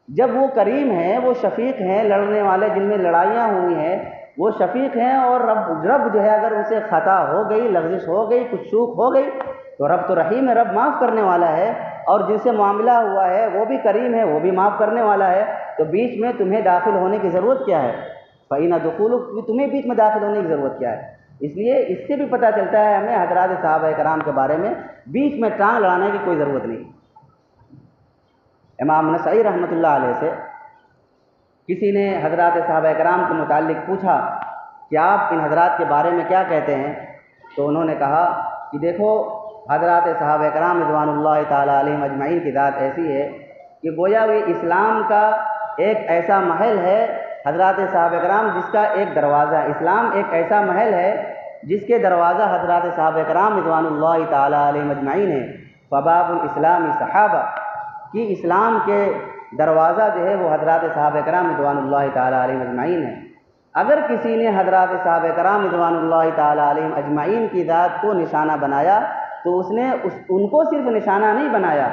جب وہ کریم ہیں، وہ شفیق ہیں، لڑنے والے جن میں لڑائیاں ہوئی ہیں وہ شفیق ہیں، اور رب جو ہے اگر ان سے خطا ہو گئی، لغزش ہو گئی، کچھ چوک ہو گئی، تو رب تو رحیم ہے، رب معاف کرنے والا ہے، اور جن سے معاملہ ہوا ہے وہ بھی کریم ہے، وہ بھی معاف کرنے والا ہے، تو بیچ میں تمہیں داخل ہونے کی ضرورت کیا ہے؟ فَإِنَّ دُخُولُ، تمہیں بیچ میں داخل ہونے کی ضرورت کیا ہے؟ اس لیے اس سے بھی پتہ چلتا ہے ہمیں حضرات صحابہ کرام کے بارے میں بیچ میں ٹانگ لڑانے کی کوئی ضرورت نہیں۔ امام نسائی رحمۃ اللہ علیہ سے کسی نے حضرات صحابہ کرام کے متعلق پوچھا کہ آپ ان حضرات کے بارے میں کیا کہتے ہیں؟ تو انہوں نے کہا کہ دیکھو، حضرات صحابہ کرام رضوان اللہ تعالیٰ علیہم اجمعین کی ذات ایسی ہے کہ گویا وہ اسلام کا ایک ایسا محل ہے، حضرات صحابہ کرام جس کا ایک دروازہ، اسلام ایک ایسا محل ہے جس کے دروازہ حضرات صحابہ کرام رضوان اللہ تعالیٰ علیہم اجمعین ہیں۔ فباب الاسلام صحابہ، کہ اسلام کے دروازہ جو ہے وہ حضرات صحابہ کرام رضوان اللہ تعالیٰ علیہم اجمعین ہے۔ اگر کسی نے حضرات صحابہ کرام رضوان اللہ تعالیٰ علیہم اجمعین کی ذات کو نشانہ بنایا تو اس نے ان کو صرف نشانہ نہیں بنایا،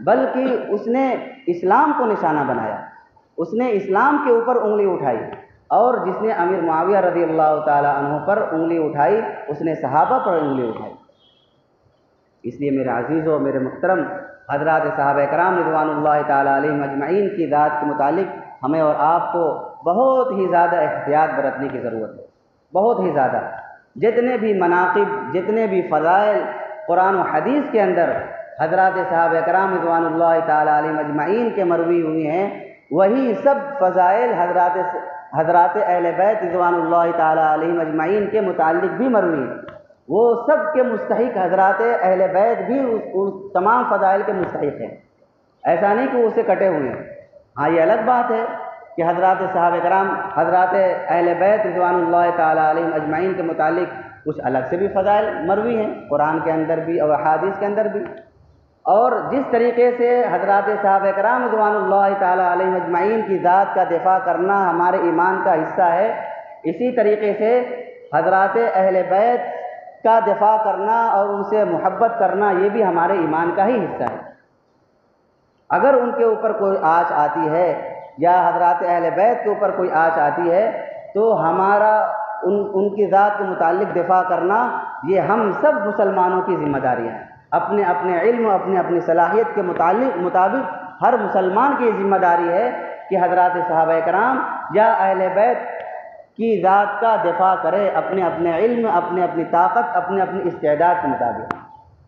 بلکہ اس نے اسلام کو نشانہ بنایا، اس نے اسلام کے اوپر انگلی اٹھائی، اور جس نے امیر معاویہ رضی اللہ تعالیٰ عنہ پر انگلی اٹھائی اس نے صحابہ پر انگلی اٹھائی۔ اس لیے میرے عزیزوں، میرے محترم، حضرات صحابہ کرام رضوان اللہ تعالیٰ علیہم اجمعین کی ذات کے متعلق ہمیں اور آپ کو بہت ہی زیادہ احتیاط برتنے کی ضرورت ہے، بہت ہی زیادہ۔ جتنے بھی مناقب، جتنے بھی فضائل قرآن و حدیث کے اندر حضرات صحابہ کرام رضوان اللہ تعالیٰ علیہم اجمعین کے مروی ہوئی ہیں، وہی سب فضائل حضرات اہل بیت رضوان اللہ تعالیٰ علیہم اجمعین کے متعلق بھی مروی ہیں۔ وہ سب کے مستحق حضرات اہل بیت بھی اس تمام فضائل کے مستحق ہیں، ایسا نہیں کہ وہ اسے کٹے ہوئے ہیں۔ ہاں یہ الگ بات ہے کہ حضرات صحابہ کرام، حضرات اہل بیت رضوان اللہ تعالیٰ علیہم اجمعین کے متعلق کچھ الگ سے بھی فضائل مروی ہیں قرآن کے اندر بھی اور احادیث کے اندر بھی، اور جس طریقے سے حضرات صحابہ کرام رضوان اللہ تعالیٰ علیہم اجمعین کی ذات کا دفاع کرنا ہمارے ایمان کا حصہ ہے، اسی طریقے سے حضرات اہل بیت کا دفاع کرنا اور ان سے محبت کرنا یہ بھی ہمارے ایمان کا ہی حصہ ہے۔ اگر ان کے اوپر کوئی آنچ آتی ہے یا حضرات اہل بیت کے اوپر کوئی آنچ آتی ہے تو ہمارا ان کی ذات کے متعلق دفاع کرنا یہ ہم سب مسلمانوں کی ذمہ داری ہے۔ اپنے اپنے علم، اپنے اپنی صلاحیت کے مطابق ہر مسلمان کی ذمہ داری ہے کہ حضرات صحابہ کرام یا اہل بیت کی ذات کا دفاع کرے، اپنے اپنے علم، اپنے اپنی طاقت، اپنے اپنی استعداد کے مطابق۔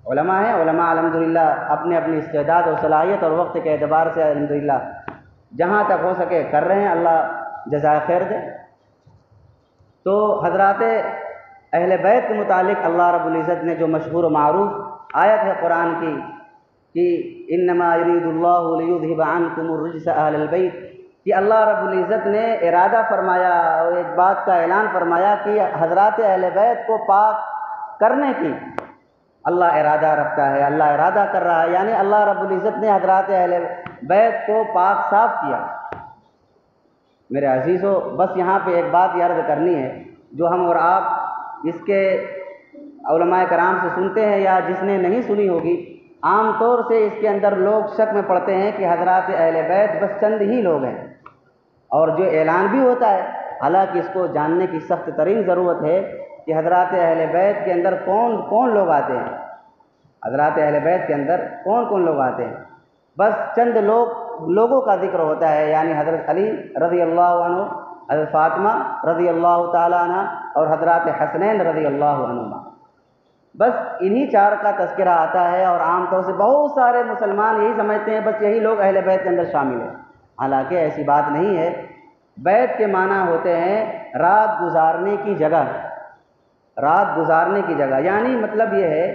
علماء ہیں، علماء الحمدللہ اپنے اپنی استعداد اور صلاحیت اور وقت کے اعتبار سے الحمدللہ جہاں تک ہو سکے کر رہے ہیں، اللہ جزائے خیر دے۔ تو حضرات اہل بیت کے متعلق اللہ رب العزت نے جو مشہور و معروف آیت ہے قرآن کی کہ انما یرید اللہ لیذھب عنکم الرجس اہل البیت، کہ اللہ رب العزت نے ارادہ فرمایا اور ایک بات کا اعلان فرمایا کہ حضرات اہل بیت کو پاک کرنے کی اللہ ارادہ رکھتا ہے، اللہ ارادہ کر رہا ہے، یعنی اللہ رب العزت نے حضرات اہل بیت کو پاک صاف کیا۔ میرے عزیزو، بس یہاں پہ ایک بات یہ عرض کرنی ہے جو ہم اور آپ اس کے علماء کرام سے سنتے ہیں یا جس نے نہیں سنی ہوگی، عام طور سے اس کے اندر لوگ شک میں پڑتے ہیں کہ حضرات اہل بیت بس چند ہی لوگ ہیں، اور جو اعلان بھی ہوتا ہے، حالانکہ اس کو جاننے کی سخت ترین ضرورت ہے کہ حضرات اہل بیت کے اندر کون کون لوگ آتے ہیں، حضرات اہل بیت کے اندر کون کون لوگ آتے ہیں۔ بس چند لوگوں کا ذکر ہوتا ہے، یعنی حضرت علی رضی اللہ عنہ، حضرت فاطمہ رضی اللہ تعالی عنہ اور حضرات حسنین رضی اللہ عنہما، بس انہی چار کا تذکرہ آتا ہے، اور عام طور سے بہت سارے مسلمان یہی سمجھتے ہیں بس یہی لوگ اہل بیت کے اندر شامل ہیں، حالانکہ ایسی بات نہیں ہے۔ بیت کے معنی ہوتے ہیں رات گزارنے کی جگہ، رات گزارنے کی جگہ، یعنی مطلب یہ ہے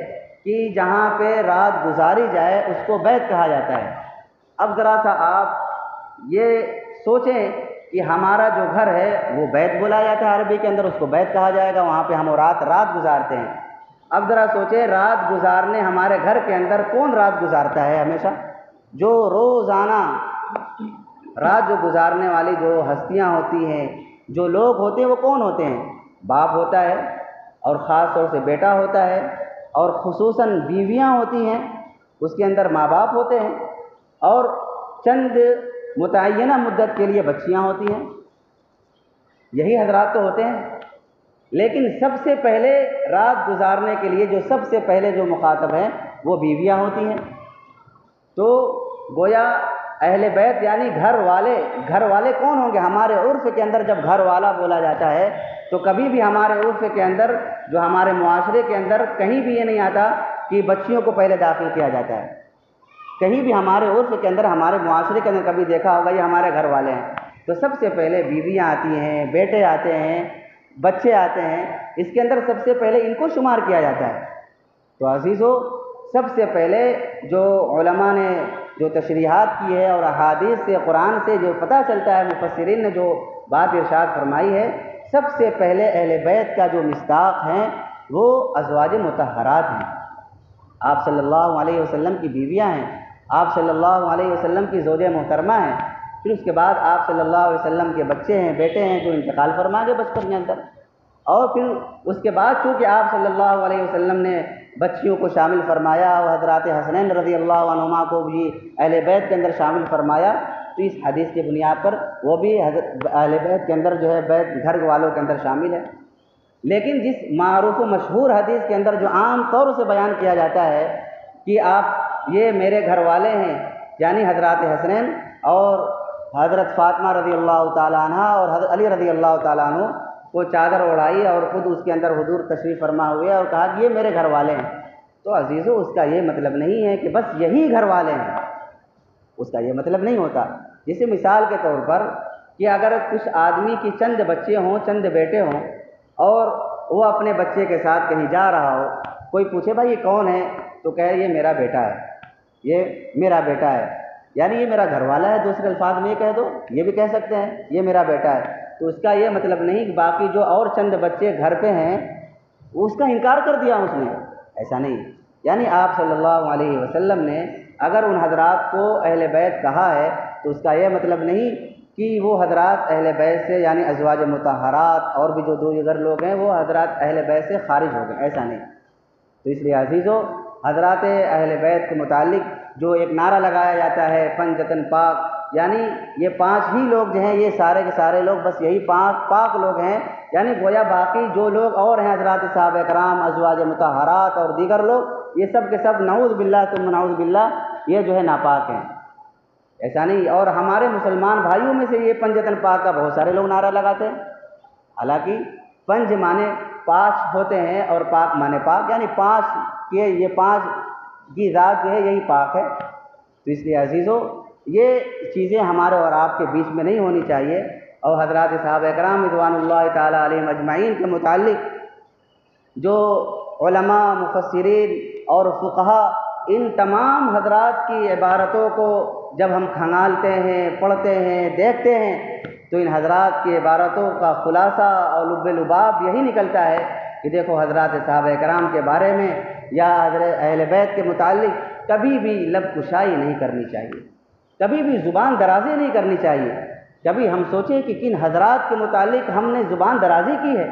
کہ جہاں پہ رات گزاری جائے اس کو بیت کہا جاتا ہے۔ اب ذرا سا آپ یہ سوچیں کہ ہمارا جو گھر ہے وہ بیت بولا جاتا ہے عربی کے اندر، اس کو بیت کہا جائے گا، وہاں پہ ہم رات گزارتے ہیں۔ اب ذرا سوچیں رات گزارنے ہمارے گھر کے اندر کون رات گزارتا ہے ہمیشہ؟ جو روزانہ رات جو گزارنے والی جو ہستیاں ہوتی ہیں، جو لوگ ہوتے ہیں، وہ کون ہوتے ہیں؟ باپ ہوتا ہے، اور خاص طور سے بیٹا ہوتا ہے، اور خصوصاً بیویاں ہوتی ہیں، اس کے اندر ماں باپ ہوتے ہیں، اور چند متعینہ مدت کے لیے بچیاں ہوتی ہیں، یہی حضرات تو ہوتے ہیں۔ لیکن سب سے پہلے رات گزارنے کے لیے جو سب سے پہلے جو مخاطب ہیں وہ بیویاں ہوتی ہیں۔ تو گویا اہل بیت یعنی گھر والے کون ہوں گے؟ ہمارے عرف کے اندر جب گھر والا بولا جاتا ہے تو کبھی بھی ہمارے عرف کے اندر، جو ہمارے معاشرے کے اندر کہیں بھی یہ نہیں آتا کہ بچیوں کو پہلے داخل کیا جاتا ہے، کہیں بھی ہمارے عرف کے اندر، ہمارے معاشرے کے اندر کبھی دیکھا ہوگا یہ ہمارے گھر والے ہیں، تو سب سے پہلے بیویاں آتی ہیں، بیٹے آتے ہیں، بچے آتے ہیں، اس کے اندر سب سے پہلے ان کو شمار کیا جاتا ہے۔ تو عزیزو، سب سے پہلے جو علماء نے جو تشریحات کی ہے اور احادیث سے، قرآن سے جو پتہ چلتا ہے، مفسرین نے جو بات ارشاد فرمائی ہے، سب سے پہلے اہل بیت کا جو مصداق ہیں وہ ازواج مطہرات ہیں، آپ صلی اللہ علیہ وسلم کی بیویاں ہیں، آپ صلی اللہ علیہ وسلم کی زوجہ محترمہ ہیں، پھر اس کے بعد آپ صلی اللہ علیہ وسلم کے بچے ہیں، بیٹے ہیں جو انتقال فرما گئے بچپن کے اندر، اور پھر اس کے بعد چونکہ آپ صلی اللہ علیہ وسلم نے بچیوں کو شامل فرمایا اور حضرات حسنین رضی اللہ عنہما کو بھی اہل بیت کے اندر شامل فرمایا، تو اس حدیث کی بنیاد پر وہ بھی اہل بیت کے اندر جو ہے بیت گھر والوں کے اندر شامل ہے۔ لیکن جس معروف و مشہور حدیث کے اندر جو عام طور سے بیان کیا جاتا ہے کہ آپ یہ میرے گھر والے ہیں، یعنی حضرات حسنین اور حضرت فاطمہ رضی اللہ تعالیٰ عنہ اور حضرت علی رضی اللہ تعالیٰ عنہ کو چادر اڑائی اور خود اس کے اندر حضور تشریف فرما ہوئے اور کہا کہ یہ میرے گھر والے ہیں. تو عزیزو اس کا یہ مطلب نہیں ہے کہ بس یہی گھر والے ہیں، اس کا یہ مطلب نہیں ہوتا. جیسے مثال کے طور پر کہ اگر کچھ آدمی کی چند بچے ہوں، چند بیٹے ہوں، اور وہ اپنے بچے کے ساتھ کہیں جا رہا ہو، کوئی پوچھے بھائی یہ کون ہے، تو کہے یہ میرا بیٹا ہے، یہ میرا بیٹا ہے، یعنی یہ میرا گھر والا ہے. دوسرے الفاظ میں یہ کہہ دو، یہ بھی کہہ سکتے ہیں یہ میرا بیٹا ہے. تو اس کا یہ مطلب نہیں کہ باقی جو اور چند بچے گھر پہ ہیں اس کا انکار کر دیا اس نے، ایسا نہیں. یعنی آپ صلی اللہ علیہ وسلم نے اگر ان حضرات کو اہل بیت کہا ہے تو اس کا یہ مطلب نہیں کہ وہ حضرات اہل بیت سے یعنی ازواج مطہرات اور بھی جو دیگر لوگ ہیں وہ حضرات اہل بیت سے خارج ہو گئے، ایسا نہیں. تو اس لیے عزیزو حضرات اہل بیت کے متعلق جو ایک نعرہ لگایا جاتا ہے پنجتن پاک، یعنی یہ 5 ہی لوگ جو ہیں یہ سارے کے سارے لوگ بس یہی پاک لوگ ہیں، یعنی گویا باقی جو لوگ اور ہیں حضرات صحابہ کرام، ازواج مطہرات اور دیگر لوگ، یہ سب کے سب نعوذ باللہ ثم نعوذ باللہ یہ جو ہے ناپاک ہیں، ایسا نہیں. اور ہمارے مسلمان بھائیوں میں سے یہ پنجتن پاک کا بہت سارے لوگ نعرہ لگاتے ہیں. حالانکہ پنج مانے 5 ہوتے ہیں اور پاک مانے پاک، یعنی 5 کے یہ 5 کی ذات جو ہے یہی پاک ہے. تو اس لیے عزیزو یہ چیزیں ہمارے اور آپ کے بیچ میں نہیں ہونی چاہیے. اور حضرات صحابہ کرام رضوان اللہ تعالیٰ علیہم اجمعین کے متعلق جو علماء، مفسرین اور فقہا، ان تمام حضرات کی عبارتوں کو جب ہم کھنگالتے ہیں، پڑھتے ہیں، دیکھتے ہیں تو ان حضرات کی عبارتوں کا خلاصہ اور لب لباب یہی نکلتا ہے کہ دیکھو حضرات صحابہ کرام کے بارے میں یا حضرت اہل بیت کے متعلق کبھی بھی لب کشائی نہیں کرنی چاہیے، کبھی بھی زبان درازی نہیں کرنی چاہیے. کبھی ہم سوچیں کہ کن حضرات کے متعلق ہم نے زبان درازی کی ہے،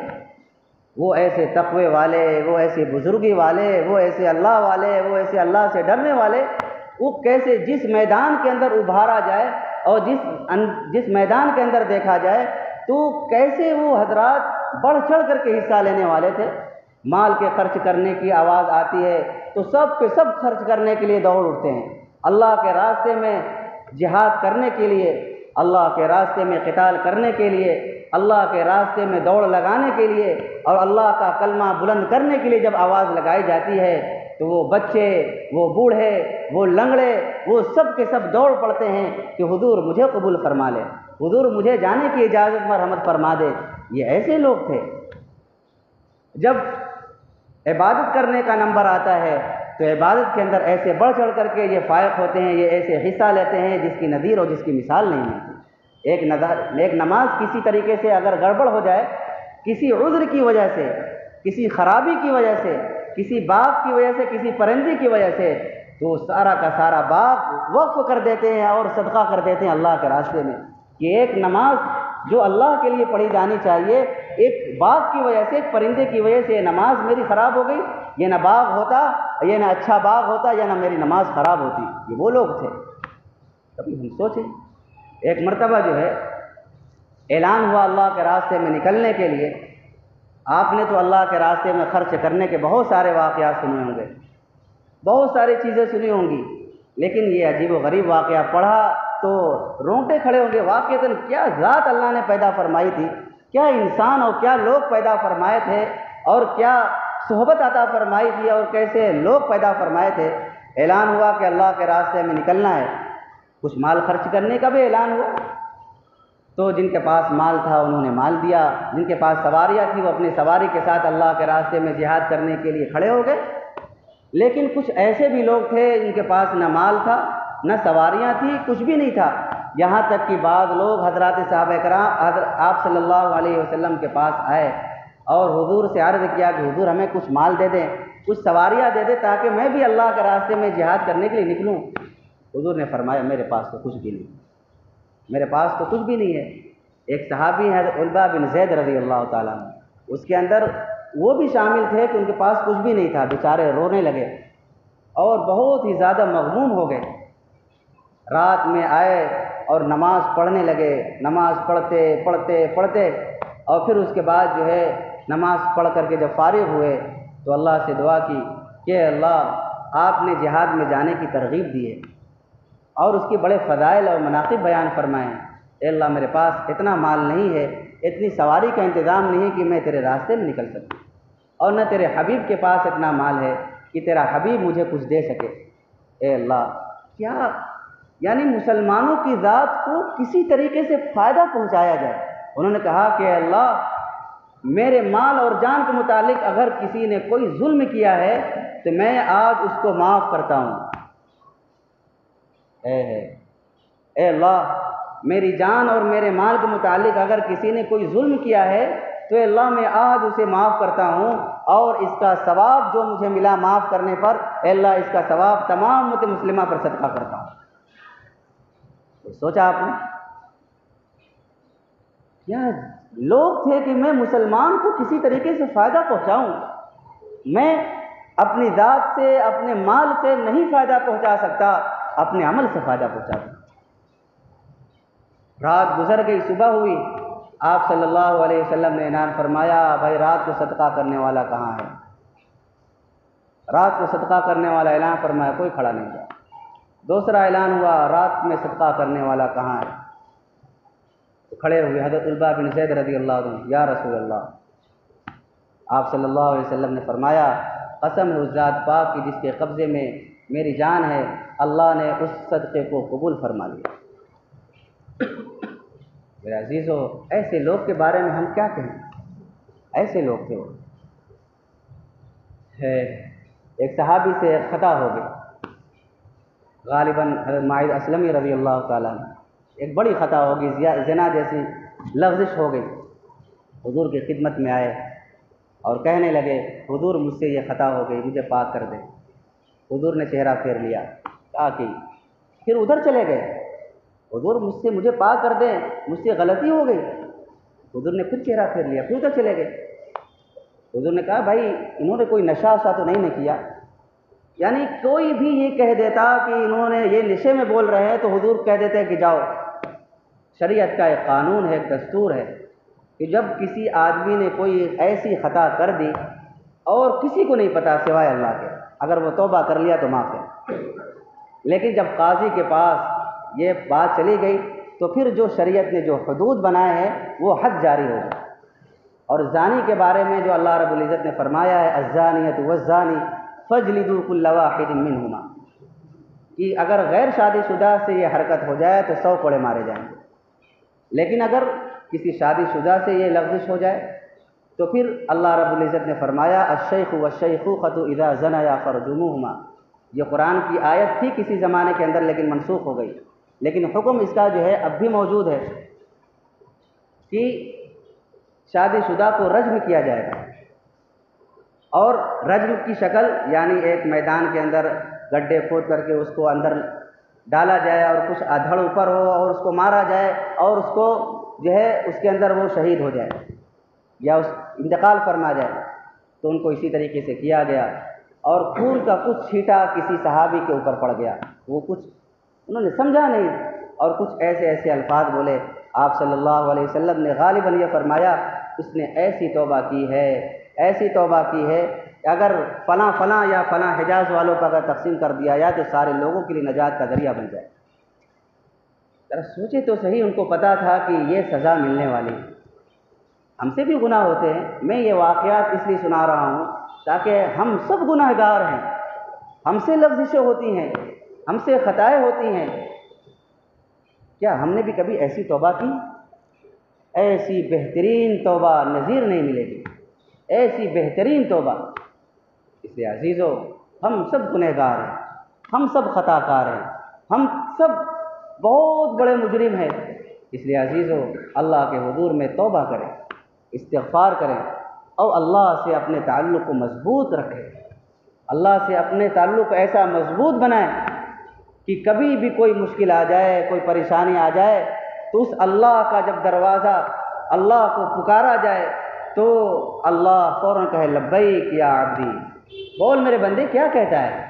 وہ ایسے تقوی والے، وہ ایسے بزرگی والے، وہ ایسے اللہ والے، وہ ایسے اللہ سے ڈرنے والے، وہ کیسے جس میدان کے اندر ابھارا جائے اور جس میدان کے اندر دیکھا جائے تو کیسے وہ حضرات بڑھ چڑھ کر کے حصہ لینے والے تھے. مال کے خرچ کرنے کی آواز آتی ہے تو سب کے سب خرچ کرنے کے لیے دوڑ اٹھتے ہیں. اللہ کے راستے میں جہاد کرنے کے لیے، اللہ کے راستے میں قتال کرنے کے لیے، اللہ کے راستے میں دوڑ لگانے کے لیے اور اللہ کا کلمہ بلند کرنے کے لیے جب آواز لگائی جاتی ہے تو وہ بچے، وہ بوڑھے، وہ لنگڑے، وہ سب کے سب دوڑ پڑتے ہیں کہ حضور مجھے قبول فرما لے، حضور مجھے جانے کی اجازت مرحمت فرما دے. یہ ایسے لوگ تھے. جب عبادت کرنے کا نمبر آتا ہے تو عبادت کے اندر ایسے بڑھ چڑھ کر کے یہ فائق ہوتے ہیں، یہ ایسے حصہ لیتے ہیں جس کی نظیر اور جس کی مثال نہیں ملتی. ایک نماز کسی طریقے سے اگر گڑبڑ ہو جائے، کسی عذر کی وجہ سے، کسی خرابی کی وجہ سے، کسی باغ کی وجہ سے، کسی پرندے کی وجہ سے، تو سارا کا سارا باغ وقف کر دیتے ہیں اور صدقہ کر دیتے ہیں اللہ کے راستے میں. کہ ایک نماز جو اللہ کے لیے پڑھی جانی چاہیے، ایک باغ کی وجہ سے، ایک پرندے کی وجہ سے یہ نماز میری خراب ہو گئی، یہ نہ باغ ہوتا، یہ نہ اچھا باغ ہوتا، یا نہ میری نماز خراب ہوتی. یہ وہ لوگ تھے. کبھی ہم سوچیں، ایک مرتبہ جو ہے اعلان ہوا اللہ کے راستے میں نکلنے کے لیے. آپ نے تو اللہ کے راستے میں خرچ کرنے کے بہت سارے واقعات سنے ہوں گے، بہت ساری چیزیں سنی ہوں گی، لیکن یہ عجیب و غریب واقعہ پڑھا تو رونگٹے کھڑے ہوں گے. واقعتاً کیا ذات اللہ نے پیدا فرمائی تھی، کیا انسان اور کیا لوگ پیدا فرمائے تھے، اور کیا صحبت عطا فرمائی تھی، اور کیسے لوگ پیدا فرمائے تھے. اعلان ہوا کہ اللہ کے راستے میں نکلنا ہے. کچھ مال خرچ کرنے کا بھی اعلان ہوا تو جن کے پاس مال تھا انہوں نے مال دیا، جن کے پاس سواریاں تھیں وہ اپنی سواری کے ساتھ اللہ کے راستے میں جہاد کرنے کے لیے کھڑے ہو گئے. لیکن کچھ ایسے بھی لوگ تھے جن کے پاس نہ مال تھا، نہ سواریاں تھیں، کچھ بھی نہیں تھا. یہاں تک کہ بعض لوگ حضرات صحابہ کرام آپ صلی اللہ علیہ وسلم کے پاس آئے اور حضور سے عرض کیا کہ حضور ہمیں کچھ مال دے دیں، کچھ سواریاں دے دیں تاکہ میں بھی اللہ کے راستے میں جہاد کرنے کے لیے نکلوں. حضور نے فرمایا میرے پاس تو کچھ بھی نہیں، میرے پاس تو کچھ بھی نہیں ہے. ایک صحابی ہے علبہ بن زید رضی اللہ تعالیٰ عنہ، اس کے اندر وہ بھی شامل تھے کہ ان کے پاس کچھ بھی نہیں تھا. بیچارے رونے لگے اور بہت ہی زیادہ مغموم ہو گئے. رات میں آئے اور نماز پڑھنے لگے. نماز پڑھتے پڑھتے پڑھتے اور پھر اس کے بعد جو ہے نماز پڑھ کر کے جب فارغ ہوئے تو اللہ سے دعا کی کہ اللہ آپ نے جہاد میں جانے کی ترغیب دی ہے اور اس کے بڑے فضائل اور مناقب بیان فرمائے ہیں، اے اللہ میرے پاس اتنا مال نہیں ہے، اتنی سواری کا انتظام نہیں ہے کہ میں تیرے راستے میں نکل سکوں، اور نہ تیرے حبیب کے پاس اتنا مال ہے کہ تیرا حبیب مجھے کچھ دے سکے۔ اے اللہ، کیا یعنی مسلمانوں کی ذات کو کسی طریقے سے فائدہ پہنچایا جائے۔ انہوں نے کہا کہ اے اللہ، میرے مال اور جان کے متعلق اگر کسی نے کوئی ظلم کیا ہے تو میں آج اس کو معاف کرتا ہوں۔ اے اللہ، میری جان اور میرے مال کے متعلق اگر کسی نے کوئی ظلم کیا ہے تو اے اللہ میں آج اسے معاف کرتا ہوں، اور اس کا ثواب جو مجھے ملا معاف کرنے پر، اے اللہ اس کا ثواب تمام امت مسلمہ پر صدقہ کرتا ہوں۔ تو سوچا آپ نے، کیا لوگ تھے کہ میں مسلمان کو کسی طریقے سے فائدہ پہنچاؤں، میں اپنی ذات سے اپنے مال سے نہیں فائدہ پہنچا سکتا، اپنے عمل سے فائدہ پہنچا سکتا۔ رات گزر گئی، صبح ہوئی، آپ صلی اللہ علیہ وسلم نے اعلان فرمایا، بھائی رات کو صدقہ کرنے والا کہاں ہے؟ رات کو صدقہ کرنے والا اعلان فرمایا، کوئی کھڑا نہیں ہوا۔ دوسرا اعلان ہوا، رات میں صدقہ کرنے والا کہاں ہے؟ تو کھڑے ہوئے حضرت عتبہ بن زید رضی اللہ عنہ، یا رسول اللہ، آپ صلی اللہ علیہ وسلم نے فرمایا، قسم ہے اس ذات پاک کی جس کے قبضے میں میری جان ہے، اللہ نے اس صدقے کو قبول فرما لیا۔ میرے عزیزو، ایسے لوگ کے بارے میں ہم کیا کہیں؟ ایسے لوگ تھے وہ۔ ایک صحابی سے خطا ہو گئی، غالباً حضرت معاذ اسلمی رضی اللہ تعالیٰ عنہ، ایک بڑی خطا ہو گئی، زنا جیسی لغزش ہو گئی۔ حضور کی خدمت میں آئے اور کہنے لگے، حضور مجھ سے یہ خطا ہو گئی، مجھے پاک کر دیں۔ حضور نے چہرہ پھیر لیا، کہا کہ پھر ادھر چلے گئے، حضور مجھے پاک کر دیں، مجھ سے غلطی ہو گئی۔ حضور نے پھر چہرہ پھیر لیا، پھر ادھر چلے گئے۔ حضور نے کہا، بھائی انہوں نے کوئی نشہ وشا تو نہیں کیا؟ یعنی کوئی بھی یہ کہہ دیتا کہ انہوں نے یہ نشے میں بول رہے ہیں تو حضور کہہ دیتے کہ جاؤ۔ شریعت کا ایک قانون ہے، ایک دستور ہے کہ جب کسی آدمی نے کوئی ایسی خطا کر دی اور کسی کو نہیں پتا سوائے اللہ کے، اگر وہ توبہ کر لیا تو معاف ہے، لیکن جب قاضی کے پاس یہ بات چلی گئی تو پھر جو شریعت نے جو حدود بنائے ہیں وہ حد جاری ہو گئے۔ اور زانی کے بارے میں جو اللہ رب العزت نے فرمایا ہے، الزانیۃ والزانی فاجلدوا کل واحد منہما، کہ اگر غیر شادی شدہ سے یہ حرکت ہو جائے تو 100 کوڑے مارے جائیں گے، لیکن اگر کسی شادی شدہ سے یہ لغزش ہو جائے تو پھر اللہ رب العزت نے فرمایا، الشیخ والشیخوخۃ اذا زنیا فرجموہما۔ یہ قرآن کی آیت تھی کسی زمانے کے اندر لیکن منسوخ ہو گئی، لیکن حکم اس کا جو ہے اب بھی موجود ہے کہ شادی شدہ کو رجم کیا جائے گا، اور رجم کی شکل یعنی ایک میدان کے اندر گڈھے کھود کر کے اس کو اندر ڈالا جائے اور کچھ ادھڑ اوپر ہو اور اس کو مارا جائے اور اس کو جو ہے اس کے اندر وہ شہید ہو جائے یا اس انتقال فرما جائے، تو ان کو اسی طریقے سے کیا گیا۔ اور خون کا کچھ چھیٹا کسی صحابی کے اوپر پڑ گیا، وہ کچھ انہوں نے سمجھا نہیں اور کچھ ایسے الفاظ بولے، آپ صلی اللہ علیہ وسلم نے غالباً یہ فرمایا، اس نے ایسی توبہ کی ہے، ایسی توبہ کی ہے کہ اگر فلاں یا فلاں حجاز والوں کا اگر تقسیم کر دیا جائے تو سارے لوگوں کے لیے نجات کا ذریعہ بن جائے۔ ذرا سوچے تو صحیح، ان کو پتہ تھا کہ یہ سزا ملنے والی۔ ہم سے بھی گناہ ہوتے ہیں، میں یہ واقعات اس لیے سنا رہا ہوں تاکہ ہم سب گناہ گار ہیں، ہم سے لغزشیں ہوتی ہیں، ہم سے خطائیں ہوتی ہیں، کیا ہم نے بھی کبھی ایسی توبہ کی؟ ایسی بہترین توبہ نظیر نہیں ملے گی، ایسی بہترین توبہ۔ اس لیے عزیزو، ہم سب گنہگار ہیں، ہم سب خطا کار ہیں، ہم سب بہت بڑے مجرم ہیں۔ اس لیے عزیزو، اللہ کے حضور میں توبہ کریں، استغفار کریں اور اللہ سے اپنے تعلق کو مضبوط رکھیں، اللہ سے اپنے تعلق کو ایسا مضبوط بنائیں کہ کبھی بھی کوئی مشکل آ جائے، کوئی پریشانی آ جائے تو اس اللہ کا جب دروازہ اللہ کو پکارا جائے تو اللہ فوراً کہے، لبیک یا عبدی، بول میرے بندے کیا کہتا ہے،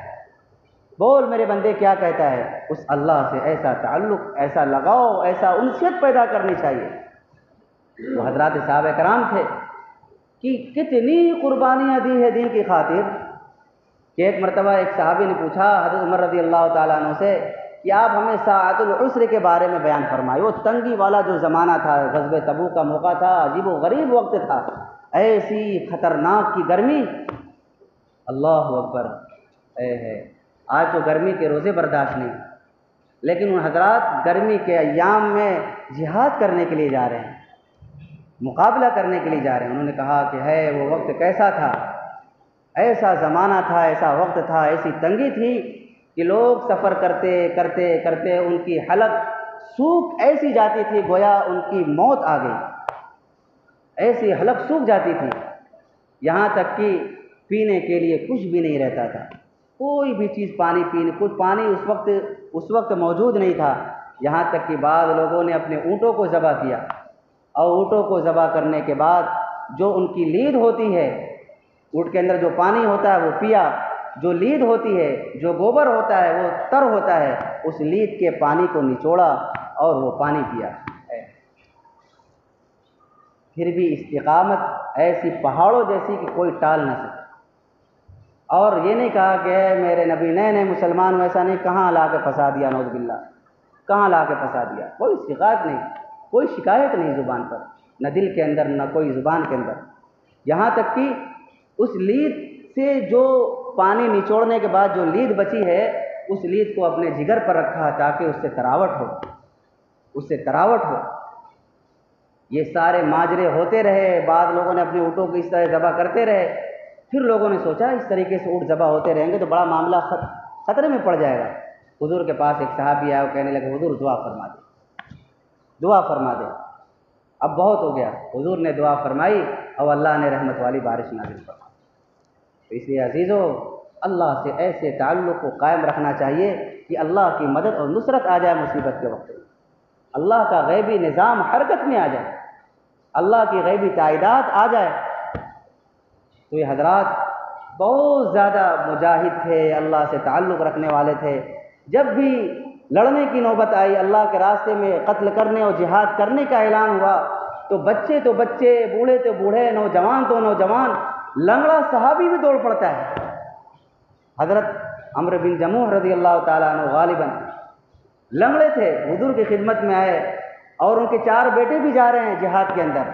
بول میرے بندے کیا کہتا ہے۔ اس اللہ سے ایسا تعلق، ایسا لگاؤ، ایسا انسیت پیدا کرنی چاہیے۔ وہ حضرات صحابہ کرام تھے کہ کتنی قربانیاں دی ہے دین کی خاطر، کہ ایک مرتبہ ایک صحابی نے پوچھا حضرت عمر رضی اللہ تعالیٰ عنہ سے کہ آپ ہمیں ساعۃ العسر کے بارے میں بیان فرمائے۔ وہ تنگی والا جو زمانہ تھا، غزوہ تبوک کا موقع تھا، عجیب و غریب وقت تھا، ایسی خطرناک کی گرمی، اللہ اکبر۔ ہے آج تو گرمی کے روزے برداشت نہیں، لیکن ان حضرات گرمی کے ایام میں جہاد کرنے کے لیے جا رہے ہیں، مقابلہ کرنے کے لیے جا رہے ہیں۔ انہوں نے کہا کہ ہے وہ وقت کیسا تھا، ایسا زمانہ تھا، ایسا وقت تھا، ایسی تنگی تھی کہ لوگ سفر کرتے کرتے کرتے ان کی حلق سوکھ ایسی جاتی تھی گویا ان کی موت آ گئی، ایسی حلق سوکھ جاتی تھی، یہاں تک کہ پینے کے لیے کچھ بھی نہیں رہتا تھا، کوئی بھی چیز پانی پینے، کچھ پانی اس وقت موجود نہیں تھا۔ یہاں تک کہ بعض لوگوں نے اپنے اونٹوں کو ذبح کیا، اور اونٹوں کو ذبح کرنے کے بعد جو ان کی لید ہوتی ہے، اونٹ کے اندر جو پانی ہوتا ہے وہ پیا، جو لید ہوتی ہے، جو گوبر ہوتا ہے وہ تر ہوتا ہے، اس لید کے پانی کو نچوڑا اور وہ پانی پیا۔ پھر بھی استقامت ایسی پہاڑوں جیسی کہ کوئی ٹال نہ سکے، اور یہ نہیں کہا کہ اے میرے نبی نئے نئے مسلمان، ایسا نہیں، کہاں لا کے پھنسا دیا، نعوذ باللہ، کہاں لا کے پھنسا دیا، کوئی شکایت نہیں، کوئی شکایت نہیں زبان پر، نہ دل کے اندر نہ کوئی زبان کے اندر، یہاں تک کہ اس لید سے جو پانی نچوڑنے کے بعد جو لید بچی ہے، اس لید کو اپنے جگر پر رکھا تاکہ اس سے تراوٹ ہو، اس سے تراوٹ ہو۔ یہ سارے ماجرے ہوتے رہے، بعض لوگوں نے اپنے اونٹوں کو اس طرح ذبح کرتے رہے، پھر لوگوں نے سوچا اس طریقے سے اونٹ ذبح ہوتے رہیں گے تو بڑا معاملہ خطرے میں پڑ جائے گا۔ حضور کے پاس ایک صحابی آیا، وہ کہنے لگے حضور دعا فرما دے، دعا فرما دے، اب بہت ہو گیا۔ حضور نے دعا فرمائی اور اللہ نے رحمت والی بارش نازل فرمائی۔ تو اس لیے عزیزو، اللہ سے ایسے تعلق کو قائم رکھنا چاہیے کہ اللہ کی مدد اور نصرت آ جائے مصیبت کے وقت، اللہ کا غیبی نظام حرکت میں آ جائے، اللہ کی غیبی تائیدات آ جائے۔ تو یہ حضرات بہت زیادہ مجاہد تھے، اللہ سے تعلق رکھنے والے تھے، جب بھی لڑنے کی نوبت آئی، اللہ کے راستے میں قتل کرنے اور جہاد کرنے کا اعلان ہوا، تو بچے بوڑھے تو بوڑھے، نوجوان تو نوجوان، لنگڑا صحابی بھی دوڑ پڑتا ہے۔ حضرت عمرو بن جموح رضی اللہ تعالیٰ عنہ غالباً لنگڑے تھے، حضور کی خدمت میں آئے، اور ان کے 4 بیٹے بھی جا رہے ہیں جہاد کے اندر۔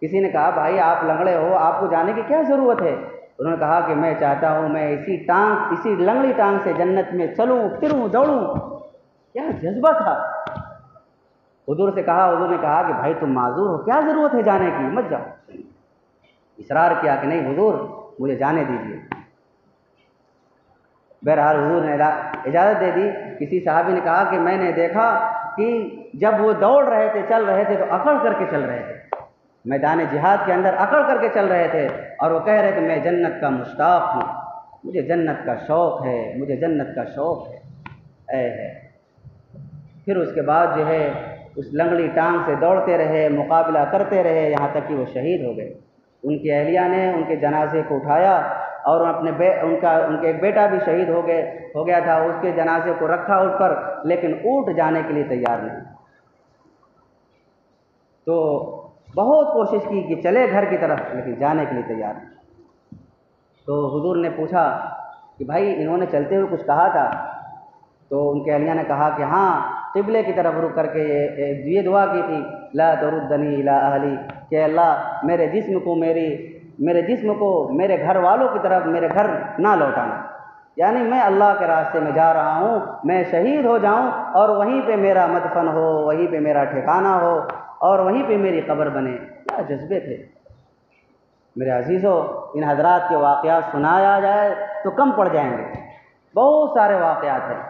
کسی نے کہا بھائی آپ لنگڑے ہو، آپ کو جانے کی کیا ضرورت ہے؟ انہوں نے کہا کہ میں چاہتا ہوں میں اسی لنگڑی ٹانگ سے جنت میں چلوں پھروں دوڑوں۔ کیا جذبہ تھا! حضور سے کہا، حضور نے کہا کہ بھائی تم معذور ہو، کیا ضرورت ہے جانے کی، مت جاؤ۔ اصرار کیا کہ نہیں حضور مجھے جانے دیجیے۔ بہرحال حضور نے اجازت دے دی۔ کسی صحابی نے کہا کہ میں نے دیکھا کہ جب وہ دوڑ رہے تھے، چل رہے تھے، تو اکڑ کر کے چل رہے تھے، میدان جہاد کے اندر اکڑ کر کے چل رہے تھے، اور وہ کہہ رہے تھے میں جنت کا مشتاق ہوں، مجھے جنت کا شوق ہے، مجھے جنت کا شوق ہے۔ پھر اس کے بعد جو ہے اس لنگڑی ٹانگ سے دوڑتے رہے، مقابلہ کرتے رہے، یہاں تک کہ وہ شہید ہو گئے۔ ان کی اہلیہ نے ان کے جنازے کو اٹھایا، اور ان کے ایک بیٹا بھی شہید ہو گیا تھا، اس کے جنازے کو رکھا اٹھ پر، لیکن اونٹ جانے کے لیے تیار نہیں۔ تو بہت کوشش کی کہ چلے گھر کی طرف، لیکن جانے کے لیے تیار نہیں۔ تو حضور نے پوچھا کہ بھائی انہوں نے چلتے ہوئے کچھ کہا تھا؟ تو ان کے اہلیہ نے کہا کہ ہاں، قبلے کی طرف رک کر کے یہ دعا کی تھی، لا تردنی الی اہلی، کہ اللہ میرے جسم کو میرے گھر والوں کی طرف، میرے گھر نہ لوٹانا، یعنی میں اللہ کے راستے میں جا رہا ہوں، میں شہید ہو جاؤں اور وہیں پہ میرا مدفن ہو، وہیں پہ میرا ٹھکانہ ہو، اور وہیں پہ میری قبر بنے۔ کیا جذبے تھے میرے عزیزو! ان حضرات کے واقعات سنایا جائے تو کم پڑ جائیں گے، بہت سارے واقعات ہیں۔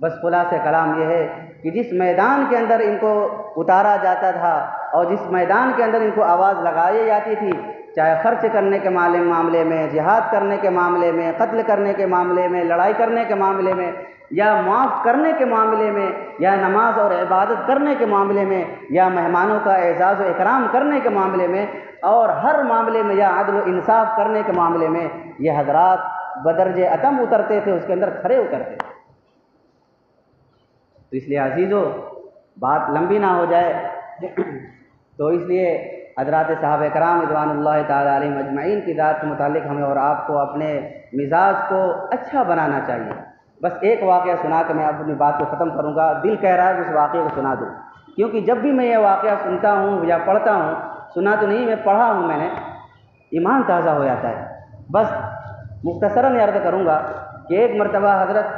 بس خلاصہ کلام یہ ہے کہ جس میدان کے اندر ان کو اتارا جاتا تھا، اور جس میدان کے اندر ان کو آواز لگائی جاتی تھی، چاہے خرچ کرنے کے معاملے میں، جہاد کرنے کے معاملے میں، قتل کرنے کے معاملے میں، لڑائی کرنے کے معاملے میں، یا معاف کرنے کے معاملے میں، یا نماز اور عبادت کرنے کے معاملے میں، یا مہمانوں کا اعزاز و اکرام کرنے کے معاملے میں، اور ہر معاملے میں یا عدل و انصاف کرنے کے معاملے میں، یہ حضرات بدرجہ اتم اترتے تھے، اس کے اندر کھڑے اترتے تھے۔ تو اس لیے عزیزو بات لمبی نہ ہو جائے، تو اس لیے حضرات صحابہ کرام رضوان اللہ تعالیٰ علیہم اجمعین کی ذات کے متعلق ہمیں اور آپ کو اپنے مزاج کو اچھا بنانا چاہیے، بس ایک واقعہ سنا کے میں اپنی بات کو ختم کروں گا، دل کہہ رہا ہے کہ اس واقعے کو سنا دوں، کیونکہ جب بھی میں یہ واقعہ سنتا ہوں یا پڑھتا ہوں، سنا تو نہیں، میں پڑھا ہوں، میں نے، ایمان تازہ ہو جاتا ہے۔ بس مختصراً عرض کروں گا کہ ایک مرتبہ حضرت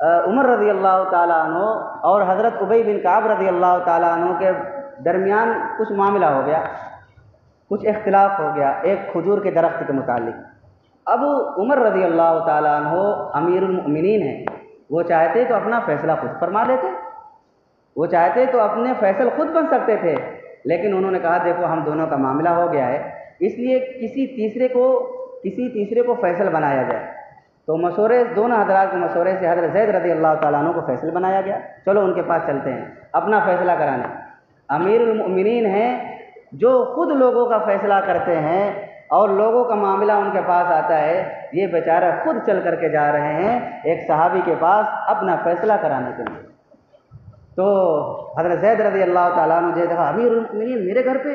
عمر رضی اللہ تعالیٰ عنہ اور حضرت ابی بن کعب رضی اللہ تعالیٰ عنہ کے درمیان کچھ معاملہ ہو گیا، کچھ اختلاف ہو گیا ایک کھجور کے درخت کے متعلق۔ اب عمر رضی اللہ تعالیٰ عنہ امیر المؤمنین ہیں، وہ چاہتے تو اپنا فیصلہ خود فرما لیتے، وہ چاہتے تو اپنے فیصل خود بن سکتے تھے، لیکن انہوں نے کہا دیکھو ہم دونوں کا معاملہ ہو گیا ہے، اس لیے کسی تیسرے کو فیصل بنایا جائے۔ تو مشورے، دونوں حضرات کے مشورے سے حضرت زید رضی اللہ تعالیٰ عنہ کو فیصل بنایا گیا، چلو ان کے پاس چلتے ہیں اپنا فیصلہ کرانے۔ امیر المؤمنین ہیں جو خود لوگوں کا فیصلہ کرتے ہیں اور لوگوں کا معاملہ ان کے پاس آتا ہے، یہ بیچارہ خود چل کر کے جا رہے ہیں ایک صحابی کے پاس اپنا فیصلہ کرانے کے لیے۔ تو حضرت زید رضی اللہ تعالیٰ عنہ جو دیکھا امیر المؤمنین میرے گھر پہ،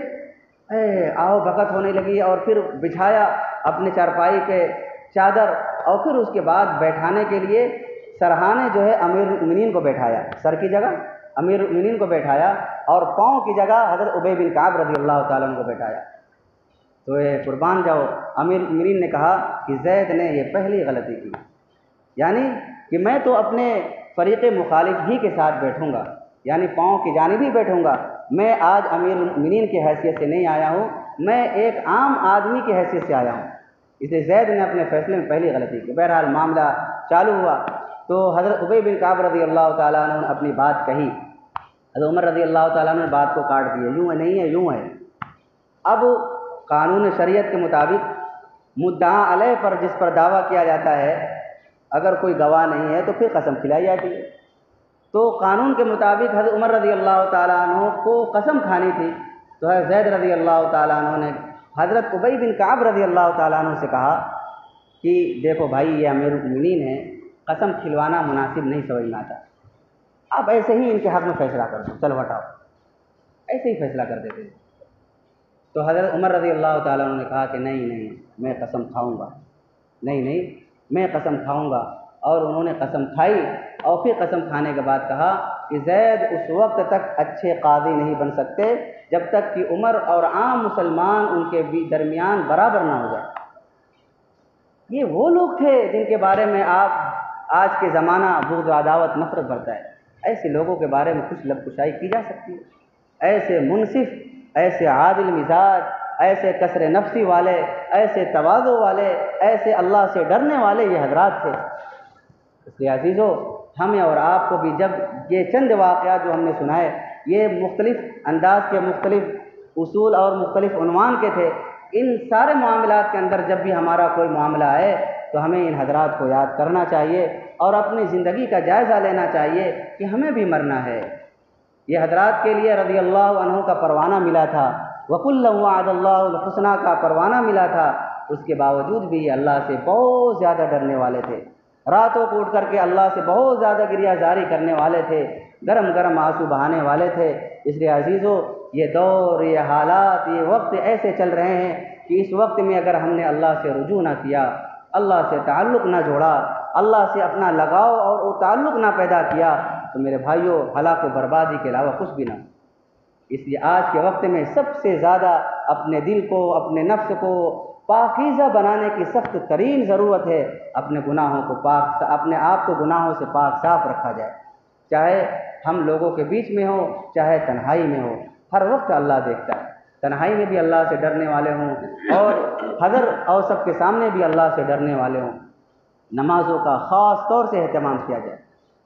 آؤ بھگت ہونے لگی، اور پھر بچھایا اپنے چارپائی پہ چادر، اور پھر اس کے بعد بیٹھانے کے لیے سرہانے جو ہے امیر المؤمنین کو بیٹھایا، سر کی جگہ امیر المؤمنین کو بیٹھایا اور پاؤں کی جگہ حضرت ابی بن کعب رضی اللہ تعالیٰ عنہ کو بیٹھایا۔ تو یہ قربان جاؤ، امیر المؤمنین نے کہا کہ زید نے یہ پہلی غلطی کی، یعنی کہ میں تو اپنے فریق مخالف ہی کے ساتھ بیٹھوں گا، یعنی پاؤں کی جانب ہی بیٹھوں گا، میں آج امیر المؤمنین کی حیثیت سے نہیں آیا ہوں، میں ایک عام آدمی کی حیثیت سے آیا ہوں۔ اس لیے زید نے اپنے فیصلے میں پہلی غلطی کی۔ بہرحال معاملہ چالو ہوا تو حضرت ابی بن کعب رضی اللہ تعالیٰ عنہ نے اپنی بات کہی، حضرت عمر رضی اللہ تعالیٰ عنہ نے بات کو کاٹ دیا، یوں ہے نہیں ہے یوں ہے۔ اب قانون شریعت کے مطابق مدعا علیہ پر جس پر دعویٰ کیا جاتا ہے، اگر کوئی گواہ نہیں ہے تو پھر قسم کھلائی جاتی ہے۔ تو قانون کے مطابق حضرت عمر رضی اللہ تعالیٰ عنہ کو قسم کھانی تھی، تو حضرت زید رضی اللہ تعالیٰ عنہ نے حضرت ابی بن کعب رضی اللہ تعالیٰ عنہ سے کہا کہ دیکھو بھائی یہ امیر المؤمنین ہیں، قسم کھلوانا مناسب نہیں سمجھ میں آتا، آپ ایسے ہی ان کے حق میں فیصلہ کر دو، چلو ہٹاؤ، ایسے ہی فیصلہ کر دیتے ہیں۔ تو حضرت عمر رضی اللہ تعالیٰ عنہ نے کہا کہ نہیں میں قسم کھاؤں گا، نہیں میں قسم کھاؤں گا، اور انہوں نے قسم کھائی، اور پھر قسم کھانے کے بعد کہا کہ زید اس وقت تک اچھے قاضی نہیں بن سکتے جب تک کہ عمر اور عام مسلمان ان کے درمیان برابر نہ ہو جائے۔ یہ وہ لوگ تھے جن کے بارے میں آپ آج کے زمانہ بغض و عداوت نفرت بھرتا ہے، ایسے لوگوں کے بارے میں کچھ لب کشائی کی جا سکتی ہے؟ ایسے منصف، ایسے عادل مزاج، ایسے کسر نفسی والے، ایسے تواضع والے، ایسے اللہ سے ڈرنے والے یہ حضرات تھے۔ اس لیے عزیزو، ہمیں اور آپ کو بھی جب یہ چند واقعات جو ہم نے سنائے، یہ مختلف انداز کے، مختلف اصول اور مختلف عنوان کے تھے، ان سارے معاملات کے اندر جب بھی ہمارا کوئی معاملہ آئے تو ہمیں ان حضرات کو یاد کرنا چاہیے اور اپنی زندگی کا جائزہ لینا چاہیے کہ ہمیں بھی مرنا ہے۔ یہ حضرات کے لیے رضی اللہ عنہ کا پروانہ ملا تھا، وَكُلًّا وَعَدَ اللَّهُ الْحُسْنَىٰ کا پروانہ ملا تھا، اس کے باوجود بھی یہ اللہ سے بہت زیادہ ڈرنے والے تھے، راتوں کو اٹھ کر کے اللہ سے بہت زیادہ گریہ زاری کرنے والے تھے، گرم گرم آنسو بہانے والے تھے۔ اس لیے عزیزو، یہ دور، یہ حالات، یہ وقت ایسے چل رہے ہیں کہ اس وقت میں اگر ہم نے اللہ سے رجوع نہ کیا، اللہ سے تعلق نہ جوڑا، اللہ سے اپنا لگاؤ اور وہ تعلق نہ پیدا کیا، تو میرے بھائیوں ہلاک و بربادی کے علاوہ کچھ بھی نہ۔ اس لیے آج کے وقت میں سب سے زیادہ اپنے دل کو، اپنے نفس کو پاکیزہ بنانے کی سخت ترین ضرورت ہے۔ اپنے گناہوں کو اپنے آپ کو گناہوں سے پاک صاف رکھا جائے، چاہے ہم لوگوں کے بیچ میں ہو، چاہے تنہائی میں ہو، ہر وقت اللہ دیکھتا ہے۔ تنہائی میں بھی اللہ سے ڈرنے والے ہوں اور حضر اور سب کے سامنے بھی اللہ سے ڈرنے والے ہوں۔ نمازوں کا خاص طور سے اہتمام کیا جائے۔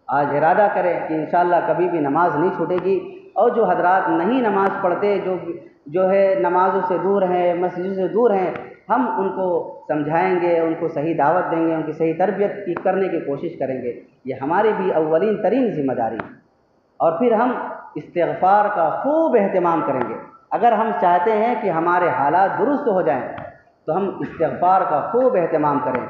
آج ارادہ کریں کہ انشاءاللہ کبھی بھی نماز نہیں چھوٹے گی، اور جو حضرات نہیں نماز پڑھتے، جو ہے نمازوں سے دور ہیں، مسجد سے دور ہیں، ہم ان کو سمجھائیں گے، ان کو صحیح دعوت دیں گے، ان کی صحیح تربیت کرنے کی کوشش کریں گے۔ یہ ہماری بھی اولین ترین ذمہ داری ہے۔ اور پھر ہم استغفار کا خوب اہتمام کریں گے۔ اگر ہم چاہتے ہیں کہ ہمارے حالات درست ہو جائیں تو ہم استغفار کا خوب اہتمام کریں،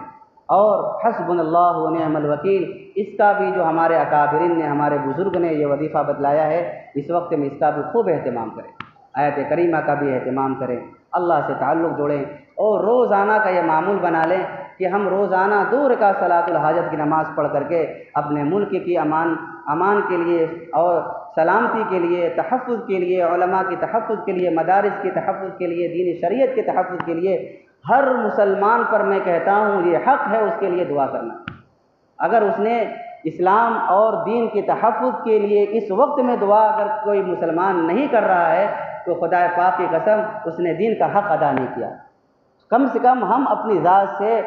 اور حسبنا اللہ و نعم الوکیل، اس کا بھی جو ہمارے اکابرین نے، ہمارے بزرگ نے یہ وظیفہ بتلایا ہے، اس وقت میں اس کا بھی خوب اہتمام کریں، آیت کریمہ کا بھی اہتمام کریں، اللہ سے تعلق جوڑیں، اور روزانہ کا یہ معمول بنا لیں کہ کہ ہم روزانہ 2 رکعت صلاۃ الحاجت کی نماز پڑھ کر کے اپنے ملک کی امان کے لیے اور سلامتی کے لیے، تحفظ کے لیے، علماء کی تحفظ کے لیے، مدارس کی تحفظ کے لیے، دین شریعت کے تحفظ کے لیے ہر مسلمان پر میں کہتا ہوں یہ حق ہے اس کے لیے دعا کرنا۔ اگر اس نے اسلام اور دین کے تحفظ کے لیے اس وقت میں دعا اگر کوئی مسلمان نہیں کر رہا ہے تو خدا پاک کی قسم اس نے دین کا حق ادا نہیں کیا۔ کم سے کم ہم اپنی ذات سے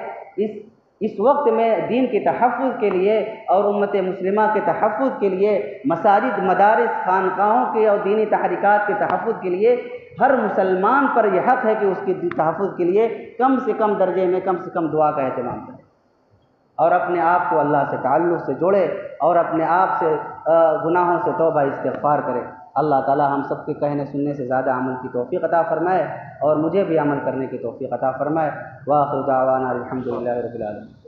اس وقت میں دین کے تحفظ کے لیے اور امت مسلمہ کے تحفظ کے لیے، مساجد، مدارس، خانقاہوں کے اور دینی تحریکات کے تحفظ کے لیے ہر مسلمان پر یہ حق ہے کہ اس کے تحفظ کے لیے کم سے کم درجے میں کم سے کم دعا کا اہتمام کرے اور اپنے آپ کو اللہ سے تعلق سے جوڑے اور اپنے آپ سے گناہوں سے توبہ استغفار کرے۔ اللہ تعالی ہم سب کے کہنے سننے سے زیادہ عمل کی توفیق عطا فرمائے اور مجھے بھی عمل کرنے کی توفیق عطا فرمائے۔ وآخر دعوانا الحمدللہ رب العالمین۔